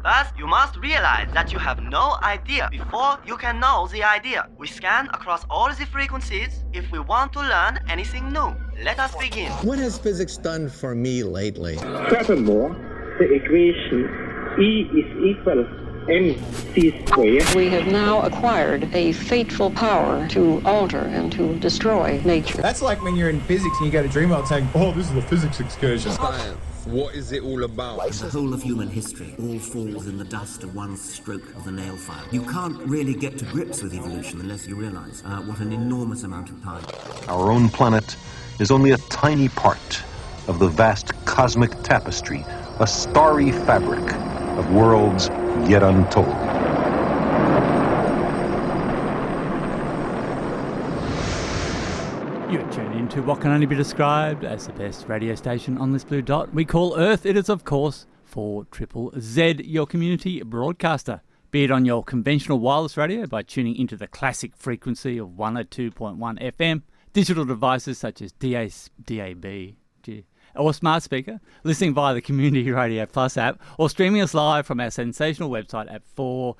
First, you must realize that you have no idea before you can know the idea. We scan across all the frequencies if we want to learn anything new. Let us begin. What has physics done for me lately? Furthermore, the equation E is equal mc squared. We have now acquired a fateful power to alter and to destroy nature. That's like when you're in physics and you go to Dreamworld saying, oh, this is a physics excursion. Science. What is it all about? The whole of human history all falls in the dust of one stroke of the nail file. You can't really get to grips with evolution unless you realise what an enormous amount of time. Our own planet is only a tiny part of the vast cosmic tapestry, a starry fabric of worlds yet untold. You're tuned into what can only be described as the best radio station on this blue dot we call Earth. It is, of course, 4ZZZ, your community broadcaster. Be it on your conventional wireless radio by tuning into the classic frequency of 102.1 FM, digital devices such as DAB, or smart speaker, listening via the Community Radio Plus app, or streaming us live from our sensational website at 4ZZZ.org.au.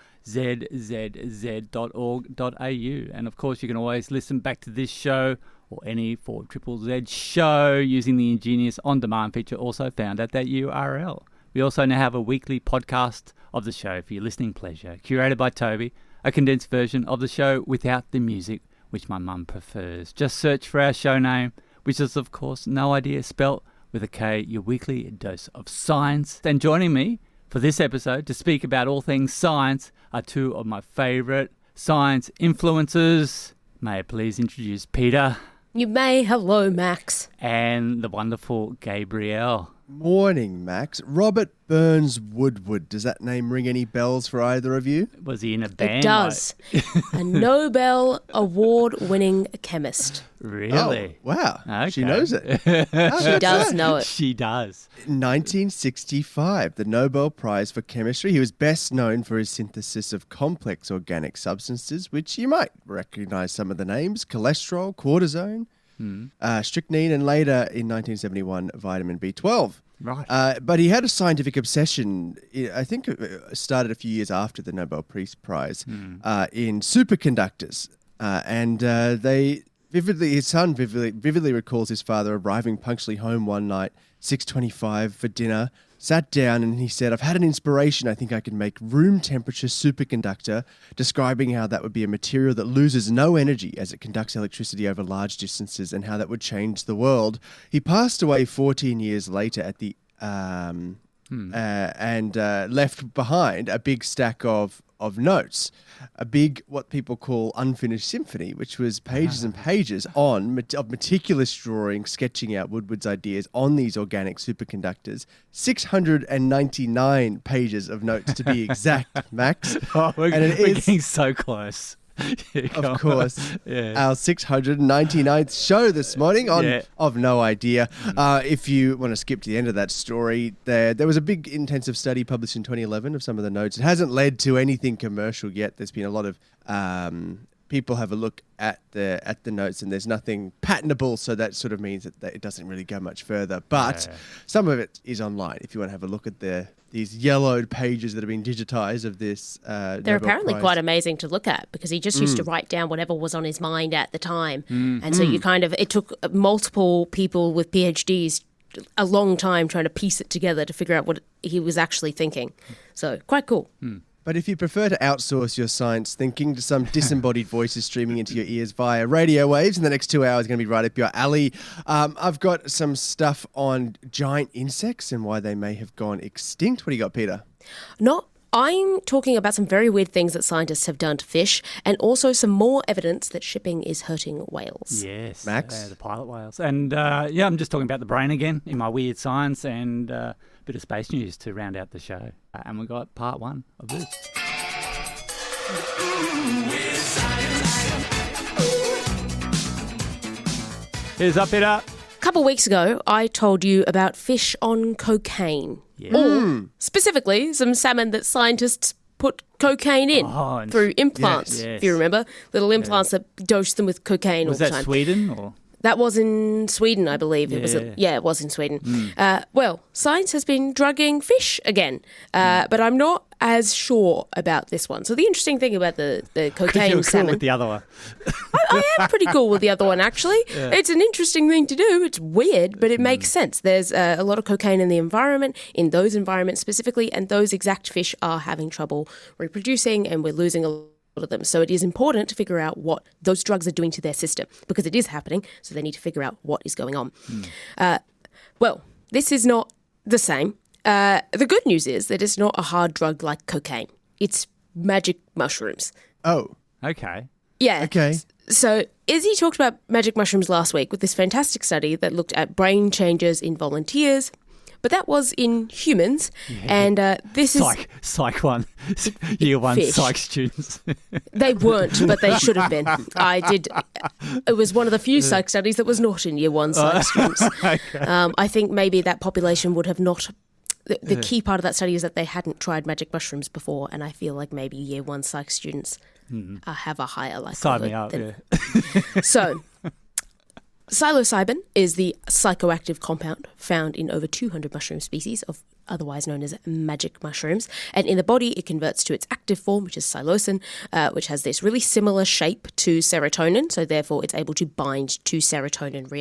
And of course, you can always listen back to this show or any 4ZZZ show using the ingenious on-demand feature also found at that URL. We also now have a weekly podcast of the show for your listening pleasure, curated by Toby, a condensed version of the show without the music, which my mum prefers. Just search for our show name, which is, of course, No Idea spelt with a K, your weekly dose of science. And joining me for this episode to speak about all things science are two of my favourite science influencers. May I please introduce Peta? You may. Hello, Max. And the wonderful Gabrielle. Morning, Max. Robert Burns Woodward. Does that name ring any bells for either of you? Was he in a band? It does. A Nobel Award-winning chemist. Really? Oh, wow. Okay. She knows it. She does know it. She does. In 1965, the Nobel Prize for Chemistry. He was best known for his synthesis of complex organic substances, which you might recognize some of the names: cholesterol, cortisone, strychnine, and later in 1971, vitamin B12. Right. But he had a scientific obsession, I think it started a few years after the Nobel Peace Prize, in superconductors. His son vividly recalls his father arriving punctually home one night, 6:25 for dinner, sat down and he said, "I've had an inspiration. I think I can make room temperature superconductor," describing how that would be a material that loses no energy as it conducts electricity over large distances and how that would change the world. He passed away 14 years later at the left behind a big stack of notes, a big, what people call unfinished symphony, which was pages and pages of meticulous drawing, sketching out Woodward's ideas on these organic superconductors. 699 pages of notes to be exact, Max. We're getting so close. Of course, our 699th show this morning on Of No Idea. If you want to skip to the end of that story, there was a big intensive study published in 2011 of some of the notes. It hasn't led to anything commercial yet. There's been a lot of people have a look at the notes, and there's nothing patentable, so that sort of means that it doesn't really go much further. But some of it is online if you want to have a look at these yellowed pages that have been digitized of this. They're apparently quite amazing to look at because he just used to write down whatever was on his mind at the time. And so it took multiple people with PhDs a long time trying to piece it together to figure out what he was actually thinking. So quite cool. But if you prefer to outsource your science thinking to some disembodied voices streaming into your ears via radio waves, in the next 2 hours, going to be right up your alley. I've got some stuff on giant insects and why they may have gone extinct. What do you got, Peter? I'm talking about some very weird things that scientists have done to fish, and also some more evidence that shipping is hurting whales. Yes. Max? The pilot whales. And I'm just talking about the brain again in my weird science and a bit of space news to round out the show. And we got part one of this. Here's up, Peta. A couple weeks ago, I told you about fish on cocaine. Yeah. Or, specifically, some salmon that scientists put cocaine in through implants, if you remember. Little implants that dose them with cocaine all the time. Was that Sweden? Or That was in Sweden, I believe. It was in Sweden. Well, science has been drugging fish again, but I'm not as sure about this one. So the interesting thing about the cocaine You're salmon... cool with the other one. I am pretty cool with the other one, actually. Yeah. It's an interesting thing to do. It's weird, but it makes sense. There's a lot of cocaine in the environment, in those environments specifically, and those exact fish are having trouble reproducing, and we're losing a lot of them. So it is important to figure out what those drugs are doing to their system, because it is happening, so they need to figure out what is going on. Well, this is not the same. The good news is that it's not a hard drug like cocaine. It's magic mushrooms. Oh. Okay. Yeah. Okay. So Issy talked about magic mushrooms last week with this fantastic study that looked at brain changes in volunteers. But that was in humans, and this is... Psych 1, year 1 fish. psych students. They weren't, but they should have been. It was one of the few psych studies that was not in year 1 psych students. Okay. I think maybe that population would have not... The key part of that study is that they hadn't tried magic mushrooms before, and I feel like maybe year 1 psych students have a higher likelihood. Sign me up, So... Psilocybin is the psychoactive compound found in over 200 mushroom species, otherwise known as magic mushrooms. And in the body, it converts to its active form, which is psilocin, which has this really similar shape to serotonin. So therefore, it's able to bind to serotonin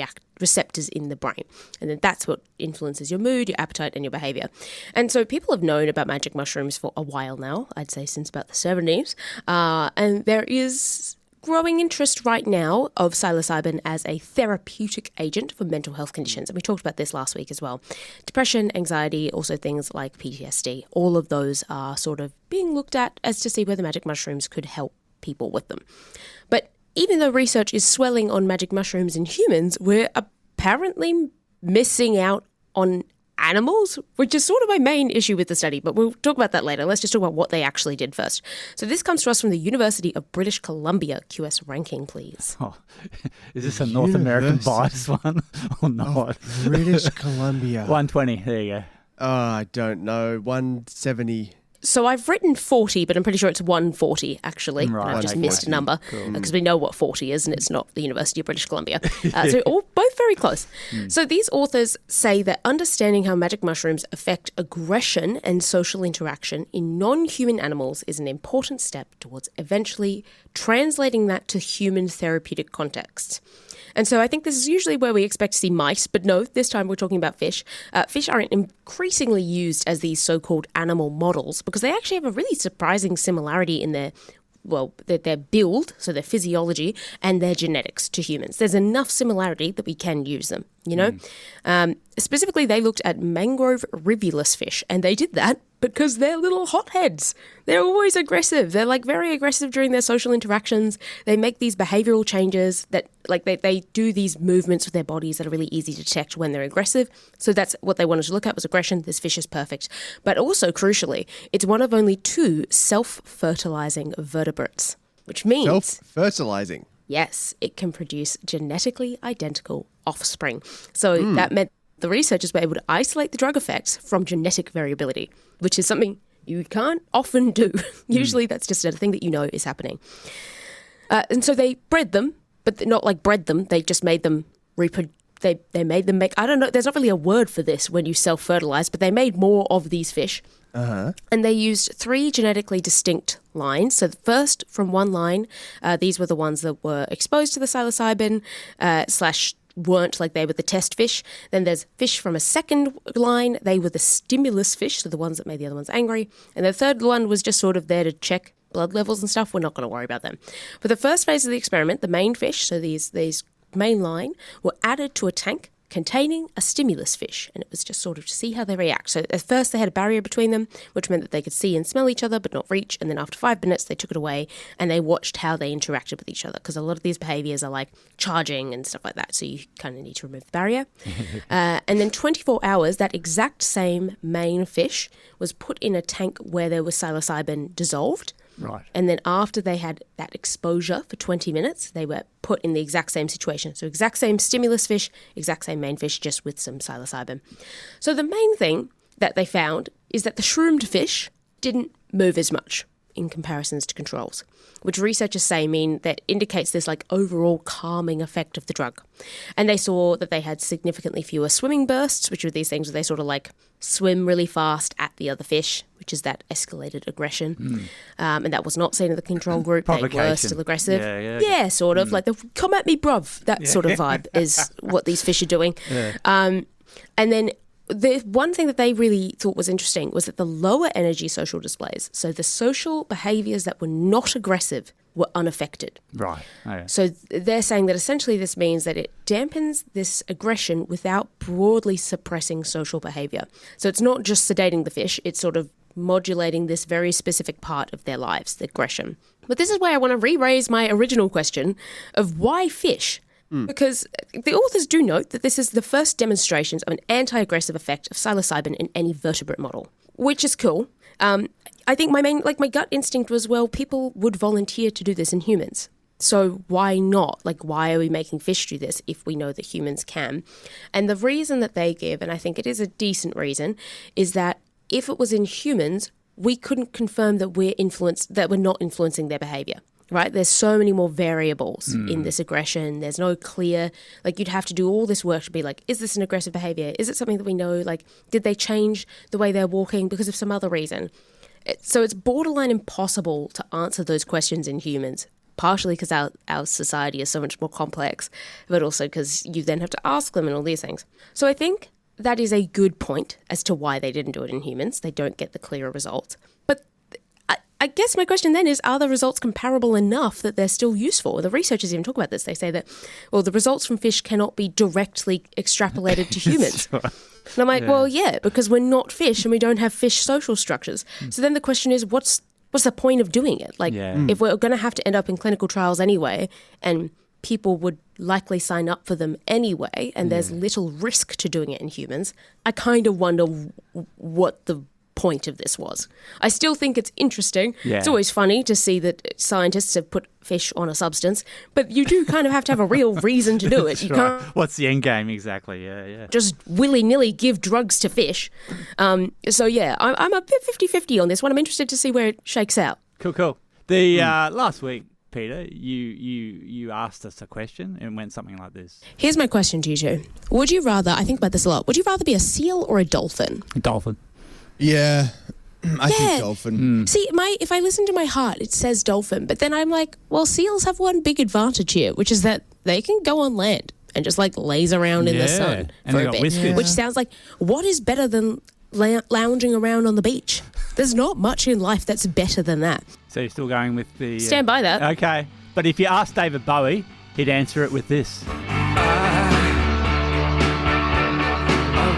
receptors in the brain. And then that's what influences your mood, your appetite, and your behavior. And so people have known about magic mushrooms for a while now, I'd say since about the 70s. And there is... growing interest right now of psilocybin as a therapeutic agent for mental health conditions. And we talked about this last week as well. Depression, anxiety, also things like PTSD. All of those are sort of being looked at as to see whether magic mushrooms could help people with them. But even though research is swelling on magic mushrooms in humans, we're apparently missing out on animals, which is sort of my main issue with the study, but we'll talk about that later. Let's just talk about what they actually did first. So this comes to us from the University of British Columbia. QS ranking, please. Oh, is this a North American bias one or not? British Columbia. 120, there you go. Oh, I don't know. 170. So I've written 40, but I'm pretty sure it's 140, actually. Right, and I've just 140. missed a number because we know what 40 is, and it's not the University of British Columbia. Yeah. So all both very close. So these authors say that understanding how magic mushrooms affect aggression and social interaction in non-human animals is an important step towards eventually translating that to human therapeutic contexts. And so I think this is usually where we expect to see mice, but no, this time we're talking about fish. Fish are increasingly used as these so-called animal models because they actually have a really surprising similarity in their build, so their physiology, and their genetics to humans. There's enough similarity that we can use them, you know? Specifically, they looked at mangrove rivulus fish, and they did that because they're little hotheads. They're always aggressive. They're like very aggressive during their social interactions. They make these behavioral changes that like they do these movements with their bodies that are really easy to detect when they're aggressive. So that's what they wanted to look at was aggression. This fish is perfect. But also, crucially, it's one of only 2 self-fertilizing vertebrates, which means... Self-fertilizing? Yes, it can produce genetically identical offspring. So that meant the researchers were able to isolate the drug effects from genetic variability, which is something you can't often do. Usually that's just a thing that you know is happening. And so they bred them, but not like bred them. They just made them they made them make, I don't know, there's not really a word for this when you self-fertilize, but they made more of these fish. And they used 3 genetically distinct lines. So the first from one line, these were the ones that were exposed to the psilocybin / weren't, like they were the test fish. Then there's fish from a second line. They were the stimulus fish, so the ones that made the other ones angry. And the third one was just sort of there to check blood levels and stuff. We're not going to worry about them. For the first phase of the experiment, the main fish, so these main line, were added to a tank containing a stimulus fish, and it was just sort of to see how they react. So at first they had a barrier between them, which meant that they could see and smell each other but not reach, and then after 5 minutes they took it away and they watched how they interacted with each other, because a lot of these behaviours are like charging and stuff like that, so you kind of need to remove the barrier. And then 24 hours, that exact same main fish was put in a tank where there was psilocybin dissolved. Right. And then after they had that exposure for 20 minutes, they were put in the exact same situation. So exact same stimulus fish, exact same main fish, just with some psilocybin. So the main thing that they found is that the shroomed fish didn't move as much. in comparisons to controls, which researchers say mean that indicates this like overall calming effect of the drug. And they saw that they had significantly fewer swimming bursts, which are these things where they sort of like swim really fast at the other fish, which is that escalated aggression. And that was not seen in the control group. They were still aggressive. Yeah, sort of like the come at me, bruv. That sort of vibe is what these fish are doing. And then the one thing that they really thought was interesting was that the lower energy social displays, so the social behaviours that were not aggressive, were unaffected. Right. Oh, yeah. So they're saying that essentially this means that it dampens this aggression without broadly suppressing social behaviour. So it's not just sedating the fish, it's sort of modulating this very specific part of their lives, the aggression. But this is where I want to re-raise my original question of why fish? Because the authors do note that this is the first demonstrations of an anti-aggressive effect of psilocybin in any vertebrate model, which is cool. I think my gut instinct was, well, people would volunteer to do this in humans. So why not? Like, why are we making fish do this if we know that humans can? And the reason that they give, and I think it is a decent reason, is that if it was in humans, we couldn't confirm that we're not influencing their behavior. Right? There's so many more variables in this aggression. There's no clear, like you'd have to do all this work to be like, is this an aggressive behavior? Is it something that we know? Like, did they change the way they're walking because of some other reason? So it's borderline impossible to answer those questions in humans, partially because our society is so much more complex, but also because you then have to ask them and all these things. So I think that is a good point as to why they didn't do it in humans. They don't get the clearer results. But I guess my question then is, are the results comparable enough that they're still useful? The researchers even talk about this. They say that, well, the results from fish cannot be directly extrapolated to humans. And I'm like, well, yeah, because we're not fish and we don't have fish social structures. So then the question is, what's the point of doing it? Like, if we're going to have to end up in clinical trials anyway, and people would likely sign up for them anyway, and there's little risk to doing it in humans, I kind of wonder what the point of this was. I still think it's interesting. It's always funny to see that scientists have put fish on a substance, but you do kind of have to have a real reason to do it. You can't What's the end game exactly? just willy-nilly give drugs to fish. So yeah, I'm a bit 50-50 on this one. I'm interested to see where it shakes out. Cool. The last week, Peter, you asked us a question and went something like this. Here's my question to you two. Would you rather, I think about this a lot, would you rather be a seal or a dolphin? A dolphin. Yeah, I think dolphin. See, if I listen to my heart, it says dolphin, but then I'm like, well, seals have one big advantage here, which is that they can go on land and just like laze around in the sun and for a bit. Whiskers. Which sounds like, what is better than lounging around on the beach? There's not much in life that's better than that. So you're still going with the... Stand by that. Okay. But if you ask David Bowie, he'd answer it with this. I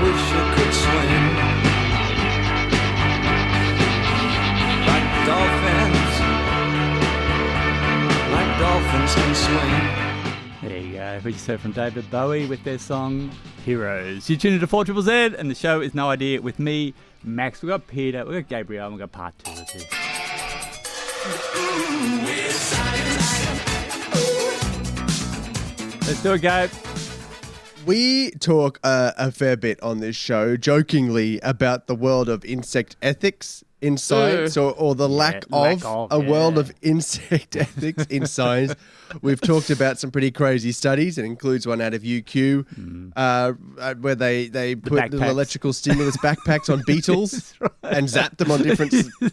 wish I could swim like dolphins can swim. There you go. We just heard from David Bowie with their song Heroes. You tune into 4ZZZ and the show is No Idea with me, Max. We've got Peter, we've got Gabriel, and we've got part 2 of this. Let's do it, Gabe. We talk a fair bit on this show, jokingly, about the world of insect ethics in science, or the lack of a world of insect ethics in science. We've talked about some pretty crazy studies. It includes one out of UQ, where they put little electrical stimulus backpacks on beetles and zapped them on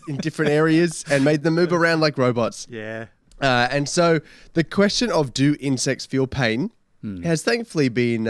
in different areas and made them move around like robots. Yeah. And so the question of do insects feel pain has thankfully been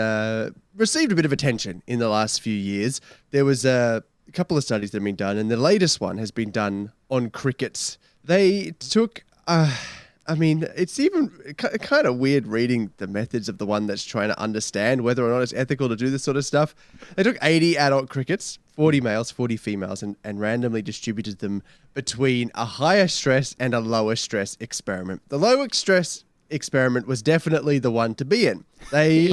received a bit of attention in the last few years. There was a couple of studies that have been done, and the latest one has been done on crickets. They took, it's even kind of weird reading the methods of the one that's trying to understand whether or not it's ethical to do this sort of stuff. They took 80 adult crickets, 40 males, 40 females, and randomly distributed them between a higher stress and a lower stress experiment. The lower stress experiment was definitely the one to be in. They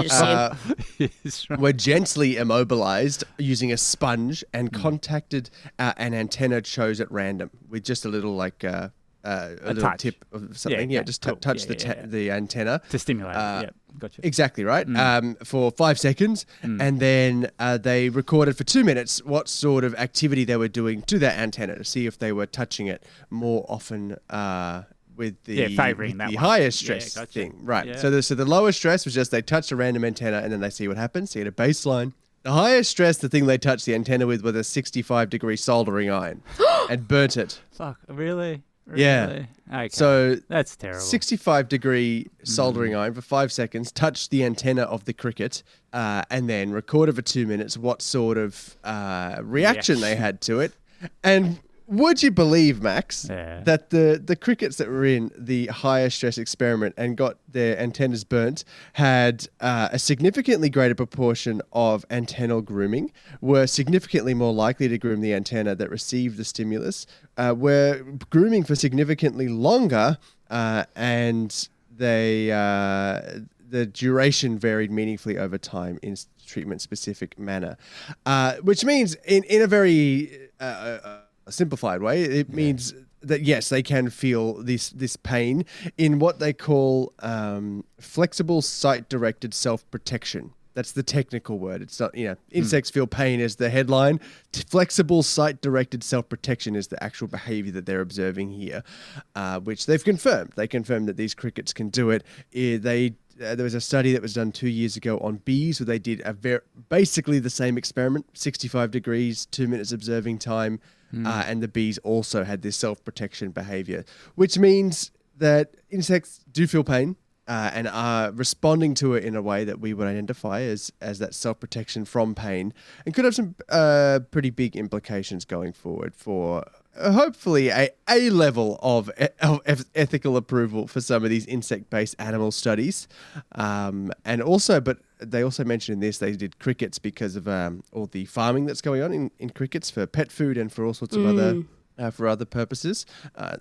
were gently immobilized using a sponge and contacted an antenna chose at random with just a little a little touch. tip of something. Yeah, just cool. touch Yeah. the antenna. To stimulate it. Yeah, gotcha. Exactly, right? For 5 seconds. And then they recorded for 2 minutes what sort of activity they were doing to that antenna to see if they were touching it more often with the, favouring with that the one. higher stress Yeah, gotcha. thing. Right. Yeah. So the lower stress was just they touched a random antenna and then they see what happens, see at a baseline. The higher stress, the thing they touched the antenna with was a 65-degree soldering iron and burnt it. Fuck, really? Yeah. Okay. So that's terrible. 65-degree soldering iron for 5 seconds, touched the antenna of the cricket, and then recorded for 2 minutes what sort of reaction they had to it. And would you believe, Max, that the crickets that were in the higher stress experiment and got their antennas burnt had a significantly greater proportion of antennal grooming, were significantly more likely to groom the antenna that received the stimulus, were grooming for significantly longer, and the duration varied meaningfully over time in treatment-specific manner, which means in a very simplified way, it means that yes, they can feel this pain in what they call flexible site-directed self-protection. That's the technical word. It's not, insects feel pain as the headline. Flexible site-directed self-protection is the actual behavior that they're observing here, which they've confirmed. They confirmed that these crickets can do it. There was a study that was done 2 years ago on bees where they did basically the same experiment, 65 degrees, 2 minutes observing time, and the bees also had this self-protection behavior, which means that insects do feel pain and are responding to it in a way that we would identify as that self-protection from pain, and could have some pretty big implications going forward for hopefully a level of ethical approval for some of these insect-based animal studies. And also, but they also mentioned in this, they did crickets because of all the farming that's going on in crickets for pet food and for all sorts of other purposes,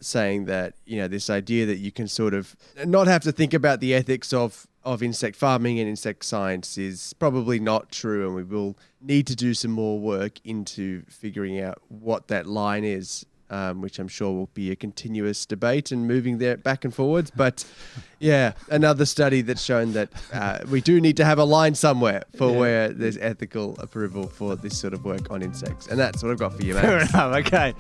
saying that, this idea that you can sort of not have to think about the ethics of insect farming and insect science is probably not true, and we will need to do some more work into figuring out what that line is, which I'm sure will be a continuous debate and moving there back and forwards. But yeah, another study that's shown that we do need to have a line somewhere for where there's ethical approval for this sort of work on insects. And that's what I've got for you, Max. Fair enough, okay.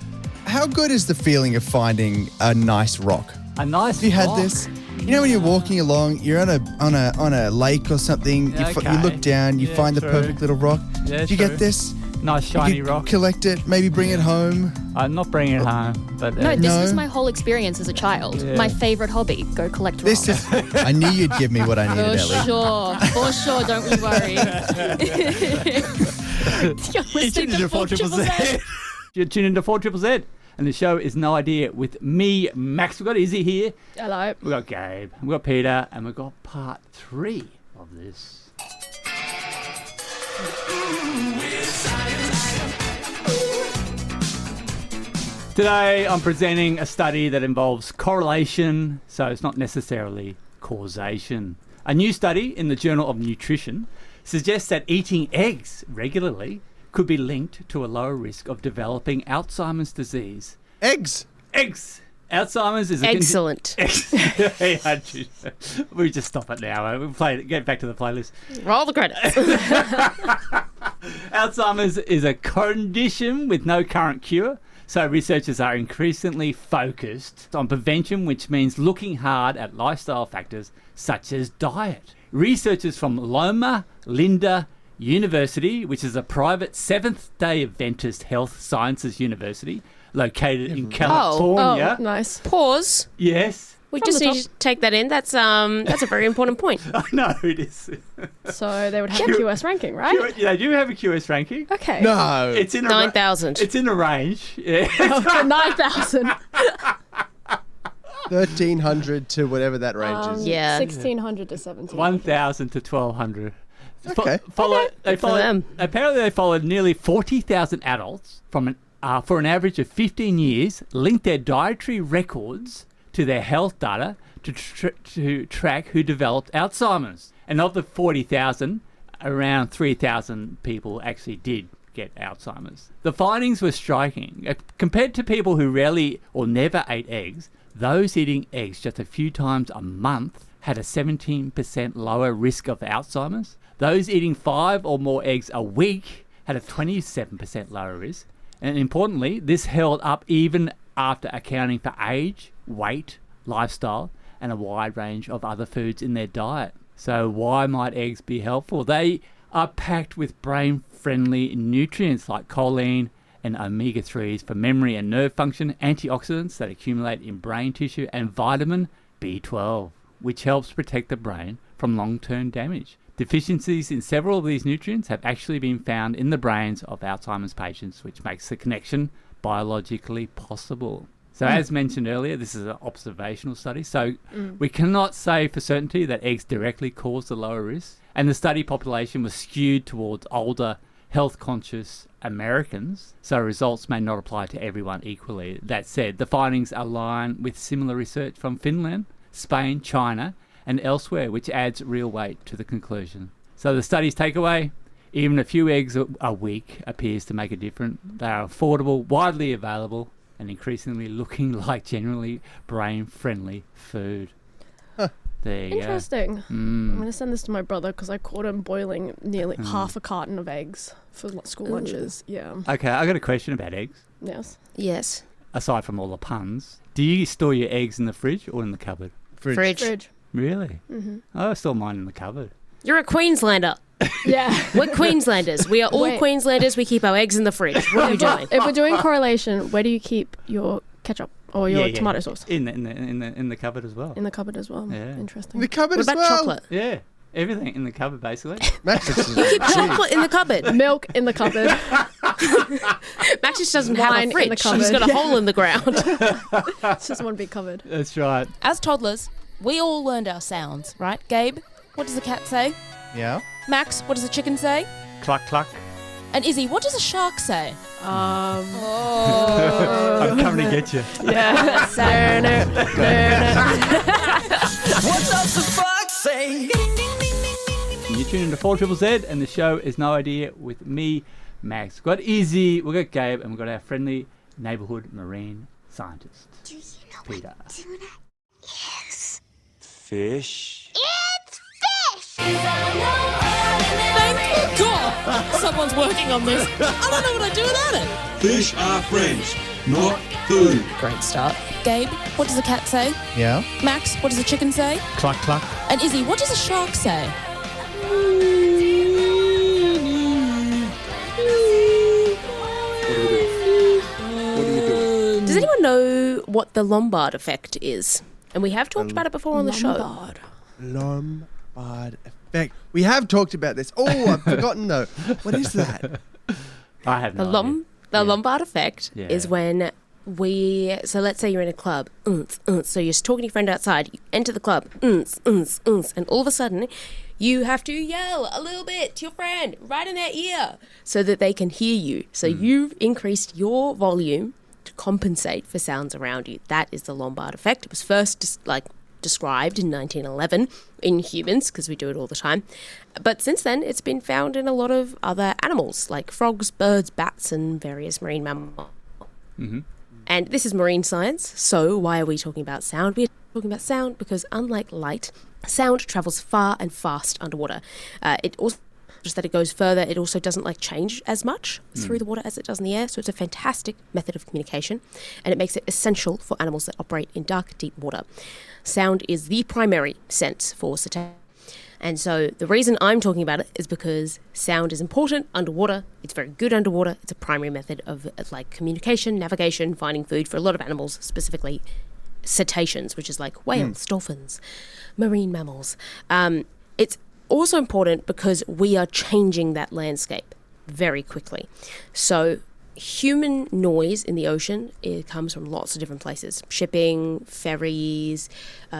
How good is the feeling of finding a nice rock? A nice Have you had rock? this? When you're walking along, you're on a lake or something, you look down, you find the perfect little rock. Yeah, Do you get this? Nice shiny you rock. Collect it, maybe bring it home. I'm not bringing it home, but No, this was my whole experience as a child. Yeah. My favourite hobby, go collect rocks. This is. I knew you'd give me what I needed, Ellie. For sure, don't we worry. You're tuned into 4ZZZ. You're tuned into 4ZZZ. And the show is No Idea with me, Max. We've got Issy here. Hello. We've got Gabe. We've got Peta. And we've got part 3 of this. Today I'm presenting a study that involves correlation, so it's not necessarily causation. A new study in the Journal of Nutrition suggests that eating eggs regularly could be linked to a lower risk of developing Alzheimer's disease. Eggs! Alzheimer's is excellent. We just stop it now. We'll get back to the playlist. Roll the credits. Alzheimer's is a condition with no current cure, so researchers are increasingly focused on prevention, which means looking hard at lifestyle factors such as diet. Researchers from Loma Linda University, which is a private Seventh-day Adventist health sciences university located in California. Oh, nice. Pause. Yes. We just need to take that in. That's a very important point. I know it is. So they would have a QS ranking, right? They do have a QS ranking. Okay. No. It's in 9,000. It's in a range. Yeah. 9,000. 1,300 to whatever that range is. Yeah. 1,600 to 1,700. 1,000 to 1,200. Okay. Apparently they followed nearly 40,000 adults for an average of 15 years, linked their dietary records to their health data to track who developed Alzheimer's. And of the 40,000, around 3,000 people actually did get Alzheimer's. The findings were striking. Compared to people who rarely or never ate eggs, those eating eggs just a few times a month had a 17% lower risk of Alzheimer's. Those eating 5 or more eggs a week had a 27% lower risk. And importantly, this held up even after accounting for age, weight, lifestyle, and a wide range of other foods in their diet. So why might eggs be helpful? They are packed with brain-friendly nutrients like choline and omega-3s for memory and nerve function, antioxidants that accumulate in brain tissue, and vitamin B12, which helps protect the brain from long-term damage. Deficiencies in several of these nutrients have actually been found in the brains of Alzheimer's patients, which makes the connection biologically possible. So as mentioned earlier, this is an observational study, so we cannot say for certainty that eggs directly cause the lower risk. And the study population was skewed towards older, health-conscious Americans, so results may not apply to everyone equally. That said, the findings align with similar research from Finland, Spain, China, and elsewhere, which adds real weight to the conclusion. So the study's takeaway: even a few eggs a week appears to make a difference. They are affordable, widely available, and increasingly looking like generally brain-friendly food. There you Interesting. go. I'm going to send this to my brother because I caught him boiling nearly half a carton of eggs for school lunches. Yeah. Okay, I got a question about eggs. Yes. Yes. Aside from all the puns, do you store your eggs in the fridge or in the cupboard? Fridge. Really? Mm-hmm. I store mine in the cupboard. You're a Queenslander. Yeah. We're Queenslanders. We are all Wait. Queenslanders. We keep our eggs in the fridge. What are you doing? If we're doing correlation, where do you keep your ketchup or your tomato sauce? In the cupboard as well. In the cupboard as well. Yeah. Interesting. The cupboard What as about well. chocolate? Yeah, everything in the cupboard basically. You keep chocolate in the cupboard. Milk in the cupboard. Max just doesn't have Wine a in the fridge. She's got a cupboard. hole in the ground. It's just one big cupboard. That's right. As toddlers, we all learned our sounds, right? Gabe, what does a cat say? Yeah. Max, what does a chicken say? Cluck cluck. And Izzy, what does a shark say? I'm coming to get you. Yeah. What does the fox say? You tune into 4ZZZ, and the show is No Idea with me, Max. We've got Issy, we've got Gabe, and we've got our friendly neighbourhood marine scientist, Peta. Fish. It's fish! Thank God someone's working on this. I don't know what I'd do without it. Fish are friends, not food. Great start. Gabe, what does a cat say? Yeah. Max, what does a chicken say? Cluck cluck. And Izzy, what does a shark say? Does anyone know what the Lombard effect is? And we have talked about it before on the show. Lombard effect. We have talked about this. Oh, I've forgotten though. What is that? I have no idea. The Lombard effect Yeah. is when so let's say you're in a club, so you're talking to your friend outside, you enter the club, and all of a sudden you have to yell a little bit to your friend right in their ear so that they can hear you. So you've increased your volume to compensate for sounds around you. That is the Lombard effect. It was first described in 1911 in humans, because we do it all the time. But since then, it's been found in a lot of other animals, like frogs, birds, bats, and various marine mammals. Mm-hmm. And this is marine science, so why are we talking about sound? We're talking about sound because, unlike light, sound travels far and fast underwater. It also, just that it goes further, it also doesn't change as much through the water as it does in the air, so it's a fantastic method of communication, and it makes it essential for animals that operate in dark, deep water. Sound is the primary sense for cetaceans. And so the reason I'm talking about it is because sound is important underwater. It's very good underwater. It's a primary method of communication, navigation, finding food for a lot of animals, specifically cetaceans, which is like whales, dolphins, marine mammals. It's also important because we are changing that landscape very quickly. So human noise in the ocean, it comes from lots of different places. Shipping, ferries,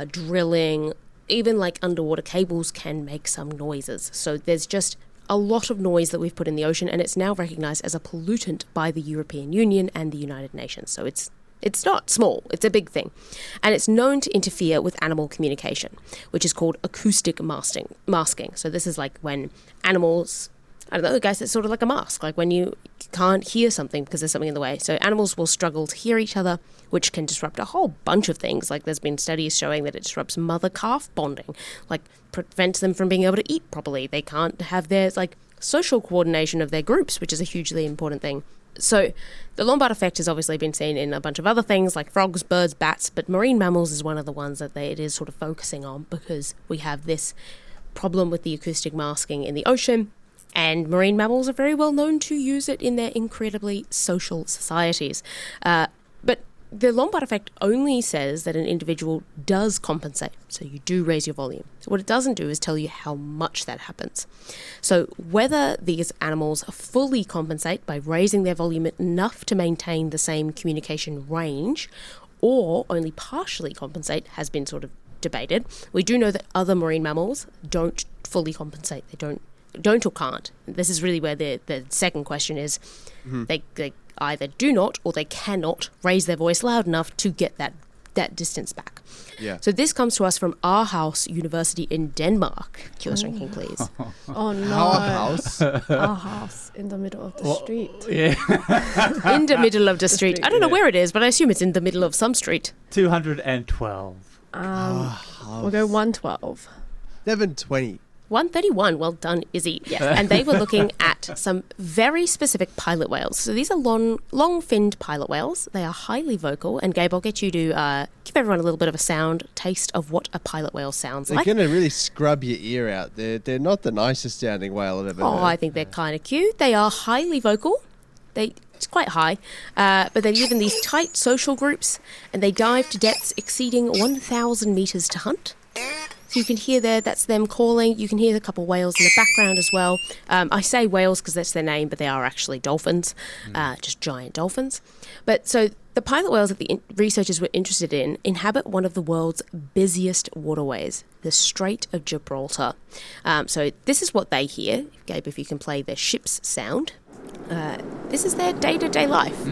drilling, even underwater cables can make some noises. So there's just a lot of noise that we've put in the ocean, and it's now recognized as a pollutant by the European Union and the United Nations. So it's not small, it's a big thing. And it's known to interfere with animal communication, which is called acoustic masking. So this is when animals I don't know, guys, it's sort of like a mask, like when you can't hear something because there's something in the way. So animals will struggle to hear each other, which can disrupt a whole bunch of things. Like there's been studies showing that it disrupts mother-calf bonding, like prevents them from being able to eat properly. They can't have their social coordination of their groups, which is a hugely important thing. So the Lombard effect has obviously been seen in a bunch of other things like frogs, birds, bats, but marine mammals is one of the ones that it is sort of focusing on because we have this problem with the acoustic masking in the ocean, and marine mammals are very well known to use it in their incredibly social societies. But the Lombard effect only says that an individual does compensate, so you do raise your volume. So what it doesn't do is tell you how much that happens. So whether these animals fully compensate by raising their volume enough to maintain the same communication range, or only partially compensate, has been sort of debated. We do know that other marine mammals don't fully compensate. They don't or can't. This is really where the second question is. They either do not or they cannot raise their voice loud enough to get that distance back. Yeah. So this comes to us from Aarhus University in Denmark. Cue us ranking, please. Oh no. Aarhus in the middle of the street. Yeah. In the middle of the street. I don't know where it is, but I assume it's in the middle of some street. 212. We'll go 112. 720. 131, well done, Issy. Yes. And they were looking at some very specific pilot whales. So these are long-finned pilot whales. They are highly vocal. And Gabe, I'll get you to give everyone a little bit of a sound taste of what a pilot whale sounds like. They're going to really scrub your ear out. They're not the nicest sounding whale I've ever heard. I think they're kind of cute. They are highly vocal. It's quite high, but they live in these tight social groups, and they dive to depths exceeding 1,000 metres to hunt. So you can hear that's them calling. You can hear a couple of whales in the background as well. I say whales because that's their name, but they are actually dolphins, just giant dolphins. But so the pilot whales that the researchers were interested in inhabit one of the world's busiest waterways, the Strait of Gibraltar. So this is what they hear. Gabe, if you can play the ship's sound. This is their day-to-day life.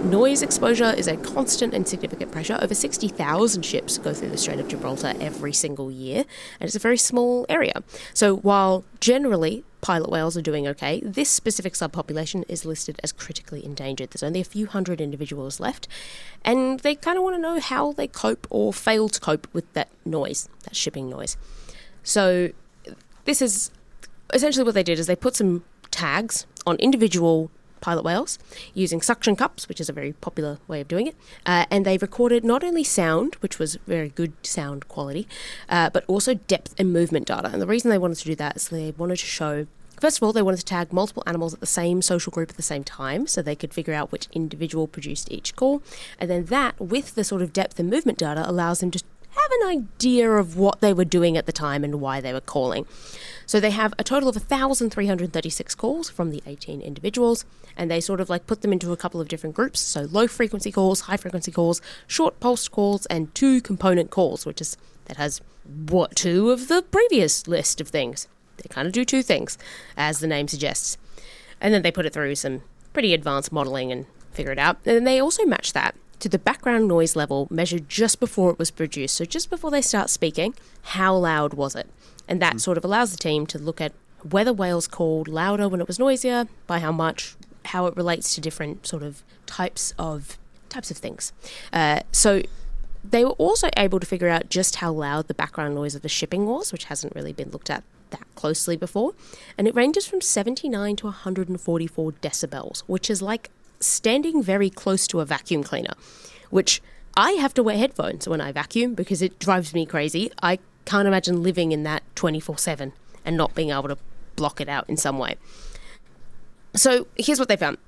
Noise exposure is a constant and significant pressure. Over 60,000 ships go through the Strait of Gibraltar every single year, and it's a very small area. So while generally pilot whales are doing okay, this specific subpopulation is listed as critically endangered. There's only a few hundred individuals left, and they kind of want to know how they cope or fail to cope with that noise, that shipping noise. So this is essentially what they did is they put some tags on individual pilot whales using suction cups, which is a very popular way of doing it, and they recorded not only sound, which was very good sound quality, but also depth and movement data. And the reason they wanted to do that is they wanted to show, first of all, they wanted to tag multiple animals at the same social group at the same time so they could figure out which individual produced each call, and then that, with the sort of depth and movement data, allows them to have an idea of what they were doing at the time and why they were calling. So they have a total of 1,336 calls from the 18 individuals, and they sort of put them into a couple of different groups. So low frequency calls, high frequency calls, short pulsed calls, and 2 component calls, that has 2 of the previous list of things. They kind of do 2 things, as the name suggests. And then they put it through some pretty advanced modeling and figure it out. And then they also match that to the background noise level measured just before it was produced. So just before they start speaking, how loud was it? And that sort of allows the team to look at whether whales called louder when it was noisier, by how much, how it relates to different sort of types of things. So they were also able to figure out just how loud the background noise of the shipping was, which hasn't really been looked at that closely before. And it ranges from 79 to 144 decibels, which is like standing very close to a vacuum cleaner, which I have to wear headphones when I vacuum because it drives me crazy. I can't imagine living in that 24/7 and not being able to block it out in some way. So here's what they found.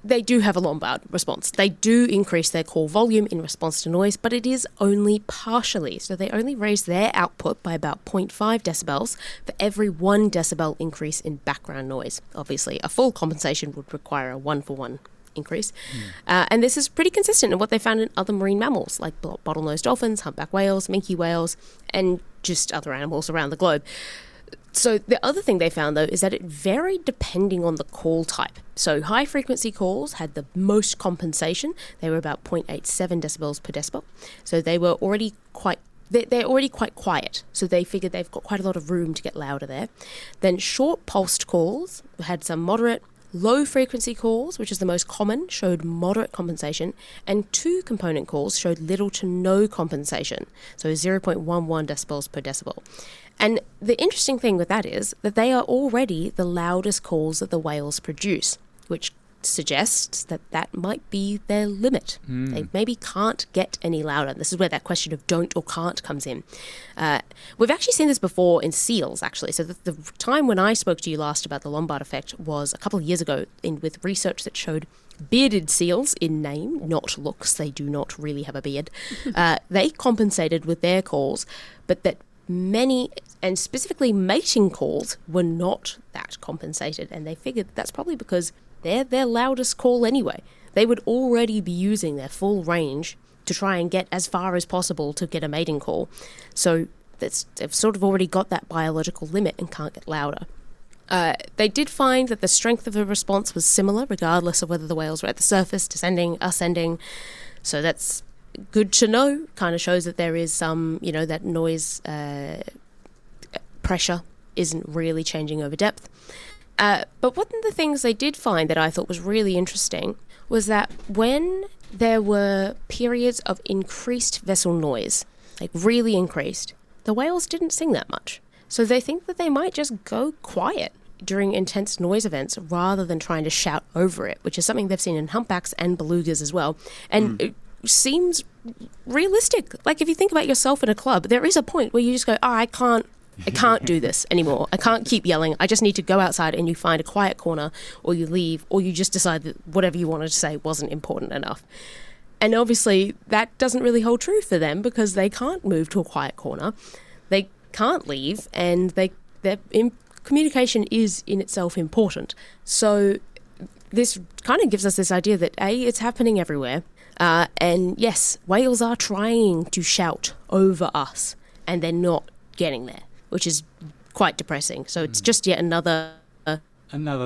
They do have a Lombard response. They do increase their call volume in response to noise, but it is only partially. So they only raise their output by about 0.5 decibels for every 1 decibel increase in background noise. Obviously, a full compensation would require a 1-for-1 increase. And this is pretty consistent in what they found in other marine mammals, like bottlenose dolphins, humpback whales, minke whales, and just other animals around the globe. So the other thing they found, though, is that it varied depending on the call type. So high-frequency calls had the most compensation. They were about 0.87 decibels per decibel. So they were already quite they're already quite quiet, so they figured they've got quite a lot of room to get louder there. Then short pulsed calls had some moderate. Low frequency calls, which is the most common, showed moderate compensation, and 2-component calls showed little to no compensation, so 0.11 decibels per decibel. And the interesting thing with that is that they are already the loudest calls that the whales produce, which suggests that that might be their limit. They maybe can't get any louder. This is where that question of don't or can't comes in. We've actually seen this before in seals, actually. So the time when I spoke to you last about the Lombard effect was a couple of years ago with research that showed bearded seals, in name, not looks, they do not really have a beard, they compensated with their calls, but that many, and specifically mating calls, were not that compensated. And they figured that's probably because they're their loudest call anyway. They would already be using their full range to try and get as far as possible to get a mating call. So they've sort of already got that biological limit and can't get louder. They did find that the strength of the response was similar, regardless of whether the whales were at the surface, descending, ascending. So that's good to know. Kind of shows that there is some, that noise pressure isn't really changing over depth. But one of the things they did find that I thought was really interesting was that when there were periods of increased vessel noise, like really increased, the whales didn't sing that much. So they think that they might just go quiet during intense noise events rather than trying to shout over it, which is something they've seen in humpbacks and belugas as well. And it seems realistic. Like if you think about yourself in a club, there is a point where you just go, I can't do this anymore. I can't keep yelling. I just need to go outside, and you find a quiet corner, or you leave, or you just decide that whatever you wanted to say wasn't important enough. And obviously that doesn't really hold true for them because they can't move to a quiet corner. They can't leave, and their communication is in itself important. So this kind of gives us this idea that it's happening everywhere. And yes, whales are trying to shout over us, and they're not getting there, which is quite depressing. So it's just yet another